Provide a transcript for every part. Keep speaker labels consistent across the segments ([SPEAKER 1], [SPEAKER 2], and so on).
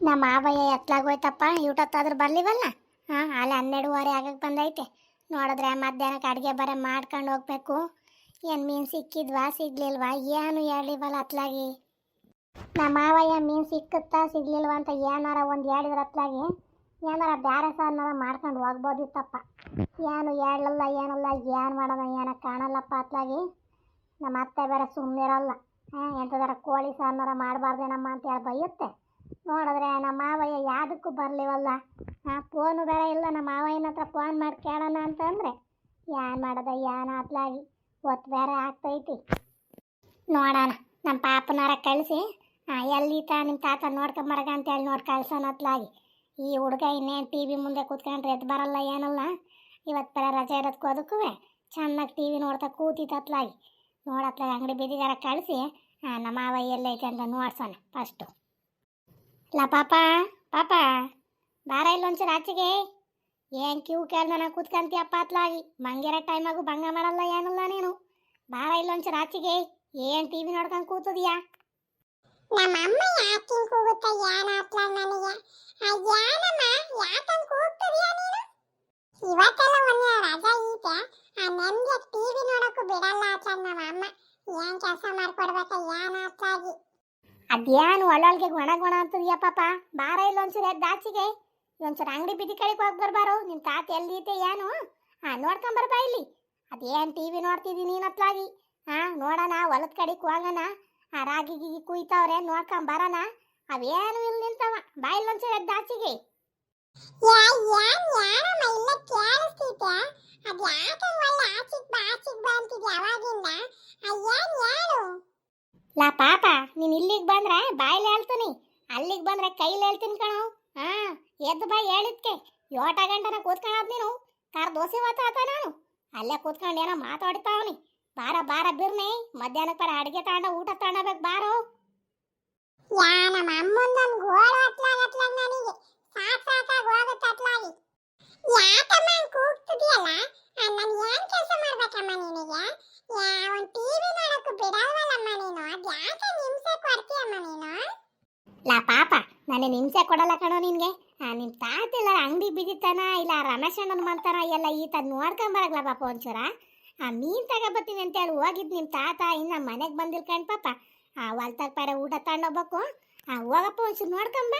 [SPEAKER 1] ನಮ್ಮ ಮಾವಯ್ಯ ಎತ್ಲಾಗೋಯ್ತಪ್ಪ ಊಟತ್ತಾದ್ರೂ ಬರ್ಲಿವಲ್ಲ. ಅಲ್ಲಿ 12:15 ಆಗಕ್ಕೆ ಬಂದೈತೆ. ನೋಡಿದ್ರೆ ಮಧ್ಯಾಹ್ನಕ್ಕೆ ಅಡುಗೆ ಬರೋ ಮಾಡ್ಕೊಂಡು ಹೋಗ್ಬೇಕು. ಏನು ಮೀನು ಸಿಕ್ಕಿದ್ವಾ ಸಿಗ್ಲಿಲ್ವಾ ಏನು ಹೇಳಿವಲ್ಲ ಅತ್ಲಾಗಿ. ನಮ್ಮ ಮಾವಯ್ಯ ಮೀನು ಸಿಕ್ಕುತ್ತಾ ಸಿಗ್ಲಿಲ್ವಾ ಅಂತ ಏನಾರ ಒಂದು ಹೇಳಿದ್ರ ಅತ್ಲಾಗಿ ಏನಾರ ಬೇರೆ ಸಾರನಾರ ಮಾಡ್ಕೊಂಡು ಹೋಗ್ಬೋದಿತ್ತಪ್ಪ. ಏನು ಹೇಳಲ್ಲ ಏನಲ್ಲ, ಏನು ಮಾಡೋದ ಏನೋ ಕಾಣಲ್ಲಪ್ಪ ಅತ್ಲಾಗಿ. ನಮ್ಮ ಅತ್ತೆ ಬೇರೆ ಸುಮ್ಮನಿರಲ್ಲ. ಎಂಥದಾರ ಕೋಳಿ ಸಾರನಾರ ಮಾಡಬಾರ್ದೇನಮ್ಮ ಅಂತ ಹೇಳಿ ಬೈಯುತ್ತೆ. ನೋಡಿದ್ರೆ ನಮ್ಮ ಮಾವಯ್ಯ ಯಾವುದಕ್ಕೂ ಬರಲಿವಲ್ಲ. ಫೋನು ಬೇರೆ ಇಲ್ಲ. ನಮ್ಮ ಮಾವಯ್ಯನ ಹತ್ರ ಫೋನ್ ಮಾಡಿ ಕೇಳೋಣ ಅಂತಂದರೆ ಏನು ಮಾಡೋದ ಏನು ಅತ್ಲಾಗಿ. ಒತ್ತು ಬೇರೆ ಆಗ್ತೈತಿ. ನೋಡೋಣ ನಮ್ಮ ಪಾಪನಾರ ಕಳಿಸಿ ಎಲ್ಲಿತ ನಿಮ್ಮ ತಾತ ನೋಡ್ಕೊಂಬರಗ ಅಂತೇಳಿ ನೋಡಿ ಕಳ್ಸೋಣ ಅತ್ಲಾಗಿ. ಈ ಹುಡುಗ ಇನ್ನೇನು ಟಿ ವಿ ಮುಂದೆ ಕೂತ್ಕೊಂಡ್ರೆ ಎದ್ದು ಬರಲ್ಲ ಏನಲ್ಲ. ಇವತ್ತು ಬೇರೆ ರಜೆ ಇರೋದಕ್ಕೂ ಅದಕ್ಕೂ ಚೆನ್ನಾಗಿ ಟಿ ವಿ ನೋಡ್ತಾ ಕೂತಿತ್ತು ಅತ್ಲಾಗಿ. ನೋಡತ್ಲಾಗ ಅಂಗಡಿ ಬೀದಿಗಾರ ಕಳಿಸಿ ನಮ್ಮ ಮಾವಯ್ಯ ಎಲ್ಲೈತೆ ಅಂತ ನೋಡ್ಸೋಣ ಫಸ್ಟು. ಇಲ್ಲ ಪಾಪ ಪಾಪ ಬಾರ ಇಲ್ಲೊಂಚೂರು ಆಚೆಗೆ. ಏನು ಕ್ಯೂ ಕೇಳ್ದ ಕೂತ್ಕೊಂತೀಯಪ್ಪ ಅತ್ಲಾಗಿ. ಮಂಗಿರೋ ಟೈಮಾಗೂ ಭಂಗ ಮಾಡಲ್ಲ ಏನಲ್ಲ ನೀನು. ಬಾರ ಇಲ್ಲೊಂಚೂರು ಆಚೆಗೆ. ಏನು ಟಿ ವಿ ನೋಡ್ಕೊಂಡು ಕೂತದಿಯಾ?
[SPEAKER 2] ನಮ್ಮ ಅಮ್ಮ ಯಾಕೆ ಕೂಗುತ್ತೆ ಏನ ಅತ್ಲ ನನಗೆ ಏನಮ್ಮ ಯಾಕಂಗ್ ಕೂಗ್ತದಿಯಾ ನೀನು? ಇವತ್ತೆಲ್ಲ ಒಂದು ರಜಾ ಐತೆ, ನೆಮ್ಮದಿ ಟಿವಿ ನೋಡಕ್ಕೂ ಬಿಡಲ್ಲ ಅತ್ಲ ನಮ್ಮ ಅಮ್ಮ. ಏನ್ ಕೆಲಸ ಮಾಡ್ಕೊಡ್ಬೇಕ ಏನ ಅತ್ಲಾಗಿ.
[SPEAKER 1] ಅದೇನು ಒಳ್ಳೊಳಗೆ ಗೊಣ ಅಂತದಿಯಾ ಪಾಪ. ಬಾರ ಇಲ್ಲೊಂಚೂರು ಎದ್ದು ಆಚೆಗೆ. ಒಂಚೂರು ಅಂಗಡಿ ಬಿದ್ದಿ ಕಡೆಗೆ ಹೋಗಿ ಬರ್ಬಾರು. ನಿಮ್ಮ ತಾತ ಎಲ್ಲಿದೆ ಏನು ನೋಡ್ಕೊಂಬರ್ಬಾ ಇಲ್ಲಿ. ಅದೇನು ಟಿ ವಿ ನೋಡ್ತಿದ್ದೀನಿ ನೀನು ಅತ್ಲಾಗಿ. ನೋಡೋಣ ಹೊಲದ ಕಡೆಗೆ ಹೋಗೋಣ. ರಾಗಿ ಗೀಗಿ ಕುಯ್ತಾವ್ರೆ ನೋಡ್ಕೊಂಬರೋಣ. ಅವೇನು ಇಲ್ಲಿ ನಿಂತವ. ಬಾ ಇಲ್ಲೊಂಚೂರು ಎದ್ದು ಆಚೆಗೆ.
[SPEAKER 2] ಏನಮ್ಮ ಇಲ್ಲ ಕೇಳಿಸ್ತೈತೆ. ಅದು ಯಾಕೆ ಒಳ್ಳೆ ಆಚಿಕ್ ಬಾ ಅಂತಿದ್ಯ ಅವಾಗಿಂದ? ಏನ್ ಹೇಳು?
[SPEAKER 1] ಲಾ ಪಾಪ ನೀನು ಇಲ್ಲಿಗೆ ಬಂದ್ರೆ ಬಾಯಿಲೆ ಹೇಳ್ತೀನಿ, ಅಲ್ಲಿಗೆ ಬಂದ್ರೆ ಕೈಲಿ ಹೇಳ್ತೀನಿ ಕಣೋ. ಎದ್ದು ಬಾ ಹೇಳಿದ್ಕೆ. 8 ಗಂಟೆನ ಕೂತ್ಕೊಳ್ಳೋದು ನೀನು. ದೋಸೆ ಆತ ನಾನು ಅಲ್ಲೇ ಕೂತ್ಕೊಂಡು ಏನೋ ಮಾತಾಡ್ತಾವನಿ. ಬಾರ ಬಾರ ಬಿರ್ನೆ ಮಧ್ಯಾಹ್ನಕ್ಕೆ ಬರ ಅಡುಗೆ ತಗೊಂಡ ಊಟ ತಗೊಂಡಬೇಕು ಬಾರೋ.
[SPEAKER 2] ನಮ್ಮ ಅಮ್ಮಂದೊಂದು ಗೋಳು ಅತ್ಲಾಗ ನನಗೆ ಸಾಕಾಗಿ ಹೋಗುತ್ತೆ ಅತ್ಲಾಗಿ. ಯಾಕಮ್ಮ ಕೂಗ್ತಿದ್ಯಲ್ಲ? ನಾನು ಏನ್ ಕೆಲಸ ಮಾಡ್ಬೇಕಮ್ಮ ನಿನಗೆ? ಒಂದು ಟಿವಿ ನೋಡಕ್ಕೂ ಬಿಡಲ್ವಲ್ಲಮ್ಮ ನೀನು. ಅದು ಯಾಕೆ ಹಿಂಸೆ ಕೊಡ್ತೀಯಮ್ಮ ನೀನು?
[SPEAKER 1] ಲಾ ಪಾಪ ನಾನು ಹಿಂಸೆ ಕೊಡಲ್ಲ ಕಣೋ ನಿನ್ಗೆ. ನಿಮ್ಮ ತಾತ ಇಲ್ಲ ಅಂಗಡಿ ಬಿದ್ದಿತ್ತಾನ ಇಲ್ಲ ರಮೇಶ್ ಅಣ್ಣನ ಮಂತಾನ ಎಲ್ಲ ಈತ ನೋಡ್ಕೊಂಬರಗ್ಲ ಪಾಪ ಒಂಚೂರ. ಮೀನು ತಗೋಬತ್ತೀನಿ ಅಂತೇಳಿ ಹೋಗಿದ್ದು ನಿಮ್ಮ ತಾತ ಇನ್ನು ಮನೆಗೆ ಬಂದಿಲ್ಲ ಕಣ್ ಪಾಪ. ಹೊಲ್ತಾಗ ಪಾರ ಊಟ ತಗೊಂಡೋಗ್ಬೇಕು. ಹೋಗಪ್ಪ ಒಂಚೂರು ನೋಡ್ಕೊಂಬ.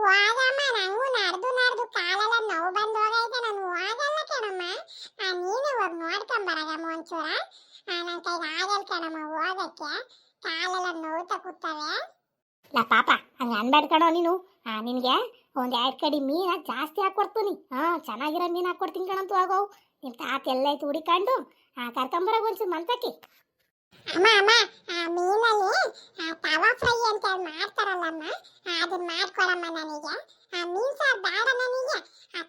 [SPEAKER 2] ಹೋಗಮ್ಮ, ನಂಗೂ ನಡೆದು ಕಾಲೆಲ್ಲ ನೋವು ಬಂದು ಹೋಗೈತೆ. ನಾನು ಹೋಗಲ್ಲ ಕಣಮ್ಮ. ನೀನು ಹೋಗಿ ನೋಡ್ಕೊಂಬರಗಮ್ಮ ಒಂಚೂರ. ನನ್ನ ಕೈಗೆ ಆಗಲ್ಲ ಕಣಮ್ಮ ಹೋಗಕ್ಕೆ. ಕಾಲೆಲ್ಲ ನೋವು ತಗುತ್ತವೆ.
[SPEAKER 1] ಲಾ ಪಾಪ ಹಂಗೆ ಅನ್ಬೇಡ ಕಣೋ ನೀನು. ನಿನಗೆ ಒಂದು 2 ಕಡಿ ಮೀನು ಜಾಸ್ತಿ ಹಾಕ್ಕೊಡ್ತೀನಿ. ಚೆನ್ನಾಗಿರೋ ಮೀನು ಹಾಕ್ಕೊಡ್ತೀನಿ ಕಣಂತ ಹೋಗವು. ನಿಮ್ಮ ತಾತ ಎಲ್ಲೈತೆ ಹುಡಿಕೊಂಡು ಕರ್ಕೊಂಬರಾಗ ಒಂಚೂರು ಮಂತಕ್ಕೆ.
[SPEAKER 2] ಅಮ್ಮ ಮೀನಲ್ಲಿ ತವಾ ಫ್ರೈ ಅಂತ ಮಾಡ್ತಾರಲ್ಲಮ್ಮ, ಅದನ್ನ ಮಾಡ್ಕೊಡಮ್ಮ ನನಗೆ. ಮೀನ್ ಸಾರು ಬೇಡ ನನಗೆ.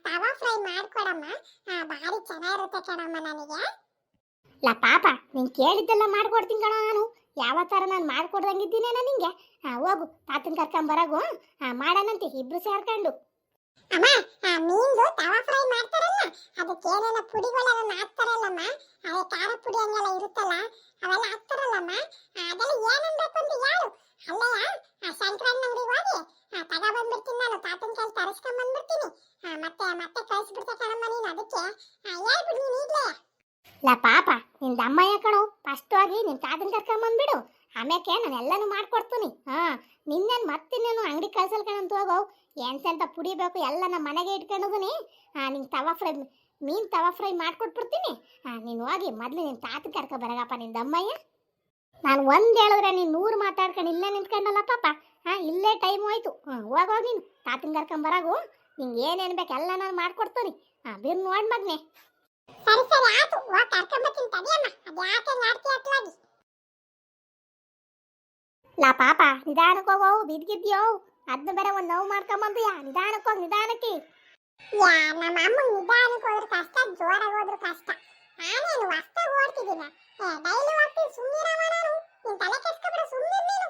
[SPEAKER 2] ತವಾ ಫ್ರೈ ಮಾಡ್ಕೊಡಮ್ಮ, ಭಾರಿ ಚೆನ್ನಾಗಿರುತ್ತೆ ಕಣಮ್ಮ ನನಗೆ.
[SPEAKER 1] ಲಾ ಪಾಪ ನೀನು ಕೇಳಿದ್ದೆಲ್ಲ ಮಾಡ್ಕೊಡ್ತೀನಿ ಕಣ ನಾನು. ಯಾವ ಥರ ನಾನು ಮಾಡ್ಕೊಡ್ದಂಗಿದ್ದೀನೇನ ನಿಂಗೆ. ಹೋಗು ತಾತನ ಕರ್ಕೊಂಬರಾಗು. ಮಾಡೋಣಂತೆ ಇಬ್ರು ಸೇರ್ಕೊಂಡು.
[SPEAKER 2] ಅಮ್ಮ ಮೀನ್ದು ತವಾ ಫ್ರೈ ಮಾಡ್ತಾರಲ್ಲ, ಅದಕ್ಕೆ ಏನೇನೋ ಪುಡಿಗಳೆಲ್ಲ ಹಾಕ್ತಾರಲ್ಲಮ್ಮ. ಅದೇ ಖಾರ ಪುಡಿ ಹಂಗೆಲ್ಲ ಇರುತ್ತಲ್ಲ, ಅವೆಲ್ಲ ಹಾಕ್ತಾರಲ್ಲಮ್ಮ. ಅದೆಲ್ಲ ಏನನ್ಬೇಕು ಅಂತ ಹೇಳು. ಅಲ್ಲಯ್ಯ ಸಂಕ್ರಾಂತಿ ಅಂಗಡಿಗೆ ಹೋಗಿ ತಗೊಬಂದ್ಬಿಡ್ತೀನಿ ನಾನು. ತಾತನ ಕೈಲಿ ತರಿಸ್ಕೊಂಬಂದ್ಬಿಡ್ತೀನಿ. ಮತ್ತೆ ಕಳಿಸ್ಬಿಡ್ತೆ ಕಣಮ್ಮ ನೀನು. ಅದಕ್ಕೆ ಹೇಳ್ಬಿಡು ನೀನು ಈಗಲೇ.
[SPEAKER 1] ಲಾ ಪಾಪ ನಿಂದ ಅಮ್ಮಯ್ಯ ಕಣೋ. ಫಸ್ಟ್ ಹೋಗಿ ನಿನ್ನ ತಾತನ ಕರ್ಕೊಂಬಂದ್ಬಿಡು. ಆಮ್ಯಾಕೆ ನಾನು ಎಲ್ಲನೂ ಮಾಡ್ಕೊಡ್ತೀನಿ. ನಿನ್ನೇನು ಮತ್ತಿನ್ನೇನು ಅಂಗಡಿ ಕಳ್ಸಲ್ ಕಣಂತ ಹೋಗೋ. ಎಂತೆಂತ ಪುಡಿ ಬೇಕು ಎಲ್ಲ ನಮ್ಮ ಮನೆಗೆ ಇಟ್ಕೊಂಡಿದ್ದೀನಿ. ನಿಂಗೆ ಮೀನು ತವಾ ಫ್ರೈ ಮಾಡ್ಕೊಟ್ಬಿಡ್ತೀನಿ. ನೀನು ಹೋಗಿ ಮೊದಲು ನಿನ್ನ ತಾತನ ಕರ್ಕೊಬರಗಪ್ಪ ನಿಂದ ಅಮ್ಮಯ್ಯ. ನಾನು ಒಂದು ಹೇಳಿದ್ರೆ ನೀನು 100 ಮಾತಾಡ್ಕೊಂಡು ಇಲ್ಲೇ ನಿಂತ್ಕೊಂಡಲ್ಲ ಪಾಪ. ಇಲ್ಲೇ ಟೈಮ್ ಹೋಯ್ತು. ಹೋಗೋಗಿ ನೀನು ತಾತನ ಕರ್ಕೊಂಬರಾಗು. ನಿಂಗೆ ಏನೇನು ಬೇಕು ಎಲ್ಲ ನಾನು ಮಾಡ್ಕೊಡ್ತೀನಿ. ಬಿರು ನೋಡಿ ಮಗನೆ.
[SPEAKER 2] ಸರಿ ಆಯ್ತು, ಹೋಗಿ ಕರ್ಕೊಂಬತ್ತೀನಿ ತಡಿಯಮ್ಮ. ಅದು ಯಾಕೆ ಮಾಡ್ತೀಯ ಅತ್ಲಾಗಿ?
[SPEAKER 1] ಲಾ ಪಾಪ ನಿಧಾನಕ್ಕೆ ಹೋಗವು ಬಿದ್ದಿದ್ಯೋ. ಅದನ್ನ ಬೇರೆ ಒಂದು ನೋವು ಮಾಡ್ಕೊಂಬಂದಿಯಾ. ನಿಧಾನಕ್ಕೆ ಹೋಗಿ ನಿಧಾನಕ್ಕೆ.
[SPEAKER 2] ನಮ್ಮ ಅಮ್ಮ ನಿಧಾನಕ್ಕೆ ಹೋದ್ರೆ ಕಷ್ಟ, ಜೋರಾಗಿ ಹೋದ್ರು ಕಷ್ಟ. ನಾನೇನು ಹೊಸ್ತಾಗಿ ಓಡ್ತಿದ್ದೀನ. ಡೈಲಿ ಹೋಗ್ತೀನಿ, ಸುಮ್ಮನಿರವ ನಾನು. ನೀನು ತಲೆ ಕೆಡ್ಸ್ಕೊಬೇಡ, ಸುಮ್ಮನೆ ನೀನು.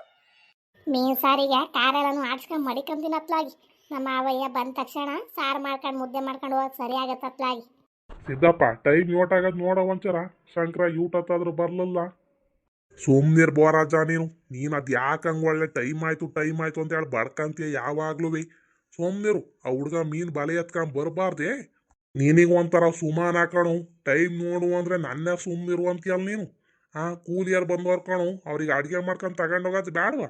[SPEAKER 1] ಮೀನು ಸಾರಿಗೆ ಕಾರೆಲ್ಲನೂ ಆಡ್ಸ್ಕೊಂಡು ಮಡಿಕೊಂತೀನಿ ಅತ್ಲಾಗಿ. ನಮ್ಮ ಮಾವಯ್ಯ ಬಂದ ತಕ್ಷಣ ಸಾರು ಮಾಡ್ಕೊಂಡು ಮುದ್ದೆ ಮಾಡ್ಕೊಂಡು ಹೋಗಿ ಸರಿ ಆಗತ್ತೆ ಅತ್ಲಾಗಿ.
[SPEAKER 3] ಸಿದ್ದಪ್ಪ ಟೈಮ್ 8 ಆಗದ್ ನೋಡ ಒಂಚರ. ಶಂಕರ ಊಟತ್ತಾದ್ರೂ ಬರ್ಲಲ್ಲ. ಸುಮ್ನಿರ್ ಬೋರಾಜ ನೀನು ಅದು ಯಾಕೆ ಹಂಗೆ ಒಳ್ಳೆ ಟೈಮ್ ಆಯ್ತು ಅಂತ ಹೇಳಿ ಬಡ್ಕಂತೀಯ ಯಾವಾಗ್ಲೂ ಸುಮ್ನಿರು ಆ ಹುಡ್ಗ ಮೀನು ಬಲೆ ಎತ್ಕೊಂಡ್ ಬರಬಾರ್ದೆ. ನೀನೀಗ ಒಂಥರ ಸುಮಾನ್ ಹಾಕಣು ಟೈಮ್ ನೋಡು ಅಂದ್ರೆ ನನ್ನೇ ಸುಮ್ನಿರು ಅಂತೀಯಲ್ಲ ನೀನು. ಕೂಲಿಯರ್ ಬಂದವ್ರು ಕಣು ಅವ್ರಿಗೆ ಅಡ್ಗೆ ಮಾಡ್ಕೊಂಡು ತಗೊಂಡೋಗೋದು ಬೇಡವಾ?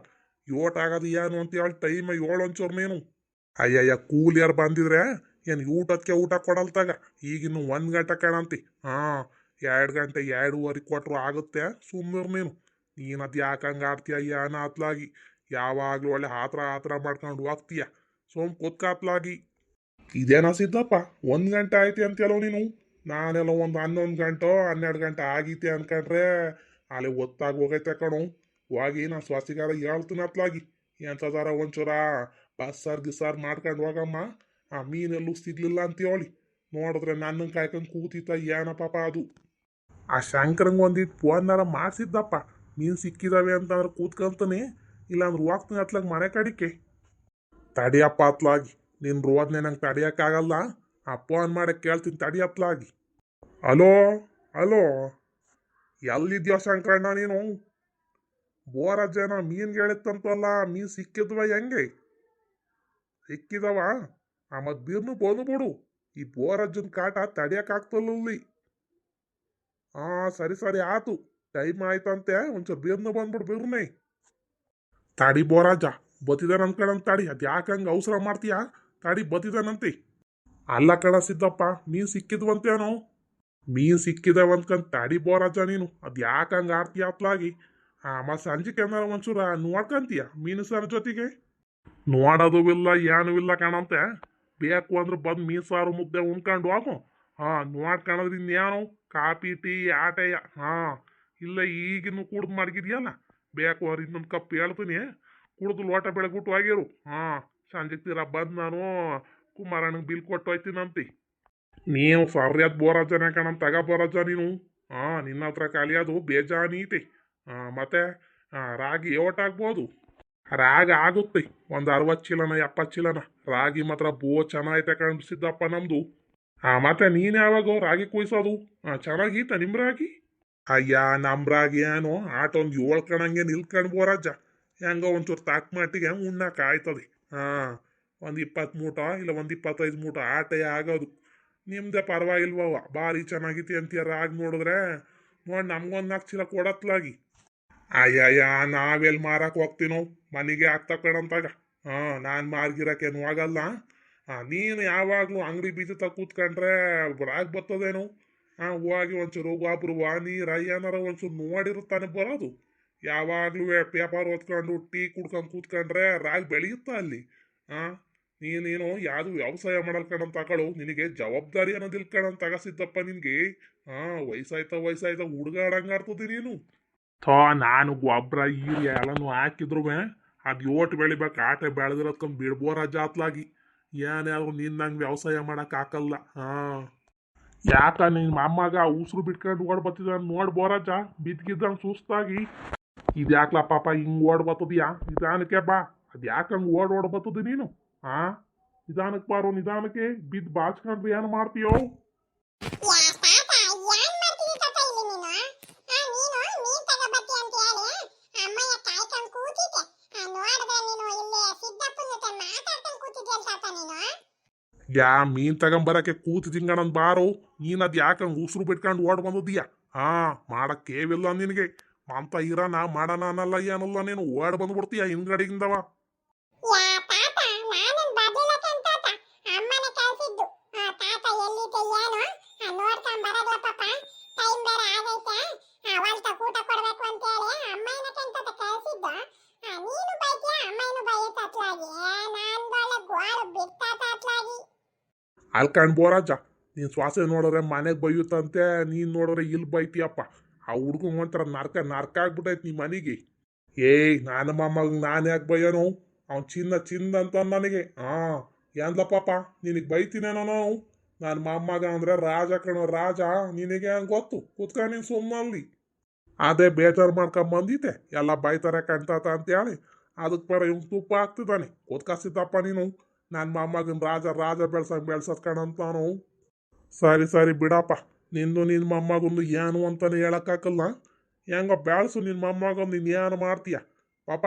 [SPEAKER 3] ಯೋಟ್ ಆಗೋದು ಏನು ಅಂತ ಹೇಳಿ ಟೈಮ್ 7 ಒಂಚೂರು ನೀನು. ಅಯ್ಯಯ್ಯ ಕೂಲಿಯರ್ ಬಂದಿದ್ರೆ ಏನು ಊಟಕ್ಕೆ ಊಟ ಕೊಡಲ್ ತಗ. ಈಗಿನ್ನು 1 ಗಂಟೆ ಕಾಣಂತಿ. 2 ಗಂಟೆ 2:30 ಕೊಟ್ರು ಆಗುತ್ತೆ. ಸುಮ್ಮನಿರು ನೀನು ಅದು ಯಾಕಂಗೆ ಆಡ್ತೀಯ ಏನ ಆತ್ಲಾಗಿ ಯಾವಾಗಲೂ ಒಳ್ಳೆ ಆತ್ರ ಮಾಡ್ಕೊಂಡು ಹೋಗ್ತೀಯ. ಕೂತ್ಕಾತ್ಲಾಗಿ ಇದೇನ ಸಿದ್ದಪ್ಪ 1 ಗಂಟೆ ಆಯ್ತು ಅಂತೀಯಲ್ಲೋ ನೀನು. ನಾನೆಲ್ಲ ಒಂದು 11 ಗಂಟೆ 12 ಗಂಟೆ ಆಗೈತೆ ಅನ್ಕೊಂಡ್ರೆ ಅಲ್ಲಿ ಒತ್ತಾಗಿ ಹೋಗೈತೆ ಕಣು. ಹೋಗಿ ನಾ ಸ್ವಾಸಿಗಾರ ಹೇಳ್ತೀನಿ ಅತ್ಲಾಗಿ ಎಂಥದಾರ ಒಂಚೂರ ಬಸ್ಸಾರು ಗಿಸ್ಸಾರು ಮಾಡ್ಕೊಂಡು ಹೋಗಮ್ಮ. ಮೀನೆಲ್ಲೂ ಸಿಗ್ಲಿಲ್ಲ ಅಂತ ಹೇಳಿ ನೋಡಿದ್ರೆ ನನ್ನ ಕಾಯ್ಕೊಂಡು ಕೂತಿತ್ತ ಏನ ಪಾಪ ಅದು. ಆ ಶಂಕರಂಗೆ ಒಂದಿಟ್ಟು ಫೋನ್ನಾರ ಮಾಡಿಸಿದ್ದಪ್ಪ ಮೀನು ಸಿಕ್ಕಿದಾವೆ ಅಂತಂದ್ರೆ ಕೂತ್ಕೊಂತಾನೆ, ಇಲ್ಲಾಂದ್ರೆ ಹೋಗ್ತೀನಿ ಅತ್ಲಾಗ ಮನೆ ಕಡಿಕೆ. ತಡಿಯಪ್ಪ ಅತ್ಲಾಗಿ ನಿನ್ನ ರೋದ್ನೆ ನಂಗೆ ತಡಿಯೋಕ್ಕಾಗಲ್ಲ. ಫೋನ್ ಮಾಡಕ್ಕೆ ಕೇಳ್ತೀನಿ ತಡಿ ಅತ್ಲಾಗಿ. ಹಲೋ ಹಲೋ, ಎಲ್ಲಿದ್ಯೋ ಶಂಕರಣ್ಣ ನೀನು? ಬೋರಜ್ಜನ ಮೀನು ಹೇಳಿತ್ತಂತಲ್ಲ, ಮೀನು ಸಿಕ್ಕಿದ್ವ ಹೆಂಗೆ? ಸಿಕ್ಕಿದವ ಮತ್ತು ಬೀರ್ನು ಬಂದುಬಿಡು. ಈ ಬೋರಜ್ಜನ ಕಾಟ ತಡಿಯೋಕ್ಕಾಗ್ತಲ್ಲಿ. ಸರಿ ಆತು, ಟೈಮ್ ಆಯ್ತಂತೆ ಒಂಚೂರು ಬೀರ್ನು ಬಂದ್ಬಿಡು ಬೀರ್ನೇ. ತಡಿ ಬೋರಾಜ ಬತ್ತಿದಾನ ಅನ್ಕಣಂತ ತಡಿ. ಅದು ಯಾಕೆ ಹಂಗೆ ಅವಸರ ಮಾಡ್ತೀಯ? ತಡಿ ಬತ್ತಿದಾನಂತೆ. ಅಲ್ಲ ಕಣ ಸಿದ್ದಪ್ಪ ಮೀನು ಸಿಕ್ಕಿದ್ವಂತೇನೋ. ಮೀನು ಸಿಕ್ಕಿದಾವ ಅಂದ್ಕಂತ ತಡಿ ಬೋರಾಜ ನೀನು. ಅದು ಯಾಕೆ ಹಂಗೆ ಆಡ್ತೀಯ ಅತ್ಲಾಗಿ. ಮತ್ತು ಸಂಜೆಗೆ ಏನಾರ ಒಂಚೂರ ನೋಡ್ಕಂತೀಯ ಮೀನು ಸಾರು ಜೊತೆಗೆ? ನೋಡೋದು ಇಲ್ಲ ಏನೂ ಇಲ್ಲ ಕಾಣಂತೆ. ಬೇಕು ಅಂದ್ರೆ ಬಂದು ಮೀನು ಸಾರು ಮುದ್ದೆ ಉಣ್ಕೊಂಡು ಹೋಗು. ನೋಡ್ಕೊಳ್ಳೋದ್ರಿಂದ ಇನ್ನೇನು ಕಾಫಿ ಟೀ ಆಟೆಯ. ಇಲ್ಲ ಈಗಿನ್ನು ಕುಡ್ದು ಮಡಗಿದ್ಯಲ್ಲ, ಬೇಕು ಅವ್ರು ಇನ್ನೊಂದು ಕಪ್ ಹೇಳ್ತೀನಿ ಕುಡ್ದು ಲೋಟ ಬೆಳಗ್ಬಿಟ್ಟು ಆಗಿರು. ಸಂಜೆಗೆ ತೀರ ಬಂದು ನಾನು ಕುಮಾರಣ್ಣಗೆ ಬಿಲ್ ಕೊಟ್ಟು ಹೋಯ್ತೀನಂತೆ. ನೀವು ಸರಿಯಾದ ಬೋರಾಜನ ಕಣಂತ ತಗ ಬೋರಾಜ ನೀನು. ನಿನ್ನ ಹತ್ರ ಖಾಲಿ ಅದು ಬೇಜಾನೀತಿ. ಮತ್ತೆ ರಾಗಿ ಓಟಾಗ್ಬೋದು. ರಾಗಿ ಆಗುತ್ತೆ ಒಂದು 60 ಚೀಲನ 70 ಚೀಲನ ರಾಗಿ ಮಾತ್ರ ಬೋ ಚೆನ್ನಾಗೈತೆ ಕಾಣಿಸಿದ್ದಪ್ಪ ನಮ್ದು. ಮತ್ತೆ ನೀನು ಯಾವಾಗ ರಾಗಿ ಕುಯ್ಸೋದು? ಚೆನ್ನಾಗೀತ ನಿಮ್ಮ ರಾಗಿ? ಅಯ್ಯ ನಮ್ಮ ರಾಗಿ ಏನು ಆಟ ಒಂದು 7 ಕಣಂಗೆ ನಿಲ್ಕೊಂಡು ಬೋರಾಜ. ಹೆಂಗೋ ಒಂಚೂರು ತಾಕ್ ಮಟ್ಟಿಗೆ ಉಣ್ಣಕ್ಕೆ ಆಯ್ತದೆ. ಒಂದು 20 ಮೂಟ ಇಲ್ಲ ಒಂದು 25 ಮೂಟ ಆಟೆ ಆಗೋದು. ನಿಮ್ದೇ ಪರವಾಗಿಲ್ವವ, ಭಾರಿ ಚೆನ್ನಾಗೈತಿ ಅಂತೀಯ ರಾಗಿ ನೋಡಿದ್ರೆ. ನೋಡಿ ನಮ್ಗೊಂದು 4 ಚೀಲ ಕೊಡತ್ಲಾಗಿ. ಅಯ್ಯಯ್ಯ ನಾವೆಲ್ಲಿ ಮಾರಕ್ಕೆ ಹೋಗ್ತೀನೋ, ಮನೆಗೆ ಆಗ್ತಾ ಕಣಂತಾಗ. ನಾನು ಮಾರ್ಗಿರಕ್ಕೇನು ಆಗಲ್ಲ. ನೀನು ಯಾವಾಗಲೂ ಅಂಗಡಿ ಬೀಜ ತಗ ಕೂತ್ಕೊಂಡ್ರೆ ರಾಗಿ ಬರ್ತದೇನು? ಹೋಗಿ ಒಂಚೂರು ಗೊಬ್ಬರ ನೀರು ಏನಾರ ಒಂಚೂರು ನೋಡಿರುತ್ತಾನೆ ಬರೋದು. ಯಾವಾಗಲೂ ಪೇಪರ್ ಓದ್ಕೊಂಡು ಟೀ ಕುಡ್ಕೊಂಡು ಕೂತ್ಕೊಂಡ್ರೆ ರಾಗಿ ಬೆಳೆಯುತ್ತಾ ಅಲ್ಲಿ. ನೀನೇನು ಯಾವುದು ವ್ಯವಸಾಯ ಮಾಡಲ್ ಕಣಂತ ತಗೊಳು. ನಿನಗೆ ಜವಾಬ್ದಾರಿ ಅನ್ನೋದಿಲ್ ಕಣಂತ ತಗಸಿದ್ದಪ್ಪ ನಿನಗೆ. ವಯಸ್ಸಾಯ್ತ ಹುಡುಗಾಡಂಗಾರ್ತದೆ ನೀನು. ನಾನು ಗೊಬ್ಬರ ಹೀರಿ ಎಲ್ಲನೂ ಹಾಕಿದ್ರು ಅದು ಓಟ್ ಬೆಳಿಬೇಕು. ಆಟ ಬೆಳೆದಿರೋದ್ಕೊಂಡು ಬಿಡ್ಬೋರಾಜ ಅತ್ಲಾಗಿ. ಏನಾದ್ರು ನಿನ್ನಂಗೆ ವ್ಯವಸಾಯ ಮಾಡಕ್ ಹಾಕಲ್ಲ. ಯಾಕ ನಿನ್ನ ಮೊಮ್ಮಗ ಉಸಿರು ಬಿಟ್ಕೊಂಡು ಓಡ್ ಬತ್ತಿದ ನೋಡಿ ಬೋರಾಜ ಬಿದ್ದಿದ್ದಂಗೆ ಸುಸ್ತಾಗಿ. ಇದ್ಯಾಕ್ಲ ಪಾಪ ಹಿಂಗೆ ಓಡ್ ಬರ್ತದೀಯಾ? ನಿಧಾನಕ್ಕೆ ಬಾ. ಅದು ಯಾಕಂಗೆ ಓಡ್ ಬರ್ತದೆ ನೀನು? ನಿಧಾನಕ್ಕೆ ಬಾರೋ, ನಿಧಾನಕ್ಕೆ ಬಿದ್ದು ಬಾಚ್ಕೊಂಡ್ರೆ ಏನು ಮಾಡ್ತೀಯೋ? ಮೀನ್ ತಗೊಂಬರಕ್ಕೆ ಕೂತು ತಿಂಗಣನ್ ಬಾರೋ. ನೀನ್ ಅದ್ ಯಾಕಂಗ್ ಉಸಿರು ಬಿಟ್ಕೊಂಡು ಓಡ್ ಬಂದದೀಯ? ಮಾಡಕ್ಕೇವಿಲ್ಲ ನಿನಗೆ. ಅಂತ ಇರೋಣ ಮಾಡೋಣ ಅನ್ನಲ್ಲ ಏನಲ್ಲ, ನೀನು ಓಡ್ ಬಂದ್ಬಿಡ್ತೀಯ ಹಿಂದ್ಗಡೆಗಿಂದವ. ಅಲ್ಕಂಡ್ ಬೋರಾಜ ನೀನ್ ಶ್ವಾಸ ನೋಡಿದ್ರೆ ಮನೆಗೆ ಬೈಯುತ್ತಂತೆ, ನೀನ್ ನೋಡಿದ್ರೆ ಇಲ್ಲಿ ಬೈತೀಯಪ್ಪ. ಆ ಹುಡ್ಗಂಗ್ ಒಂಥರ ನರ್ಕ ಆಗ್ಬಿಟ್ಟೈತಿ ನಿಮ್ಮ ಮನೆಗೆ. ನನ್ನ ಮೊಮ್ಮಗ ನಾನು ಯಾಕೆ ಬೈಯೋನು? ಅವ್ನು ಚಿನ್ನ ಅಂತ ನನಗೆ. ಏನ್ಲ ಪಾಪ ನಿನಗೆ ಬೈತೀನೇನೋ ನಾವು? ನನ್ನ ಮೊಮ್ಮಗ ಅಂದ್ರೆ ರಾಜ ಕಣೋ ರಾಜ. ನಿನಗೆ ಹಂಗೆ ಗೊತ್ತು ಕುತ್ಕ ನೀನು ಸುಮ್ಮನಲ್ಲಿ. ಅದೇ ಬೇಜಾರು ಮಾಡ್ಕೊಂಬಂದಿದ್ದೆ ಎಲ್ಲ ಬೈತಾರೆ ಕಂತಾತ ಅಂತೇಳಿ ಅದಕ್ಕೆ ಬರ ಇವ್ ತುಪ್ಪ ಹಾಕ್ತಿದ್ದಾನೆ. ಕುತ್ಕಸಿದ್ದಪ್ಪ ನೀನು ನನ್ನ ಮೊಮ್ಮಗನ ರಾಜ ಬೆಳ್ಸದ್ ಕಣಂತಾನು. ಸರಿ ಬಿಡಪ್ಪ, ನಿನ್ನ ಮೊಮ್ಮಗಂದು ಏನು ಅಂತಾನೆ ಹೇಳಕ್ಕಾಗಲ್ಲ. ಹೆಂಗೋ ಬೆಳೆಸು ನಿನ್ನ ಮೊಮ್ಮಗ ನೀನು ಏನು ಮಾಡ್ತೀಯ ಪಾಪ.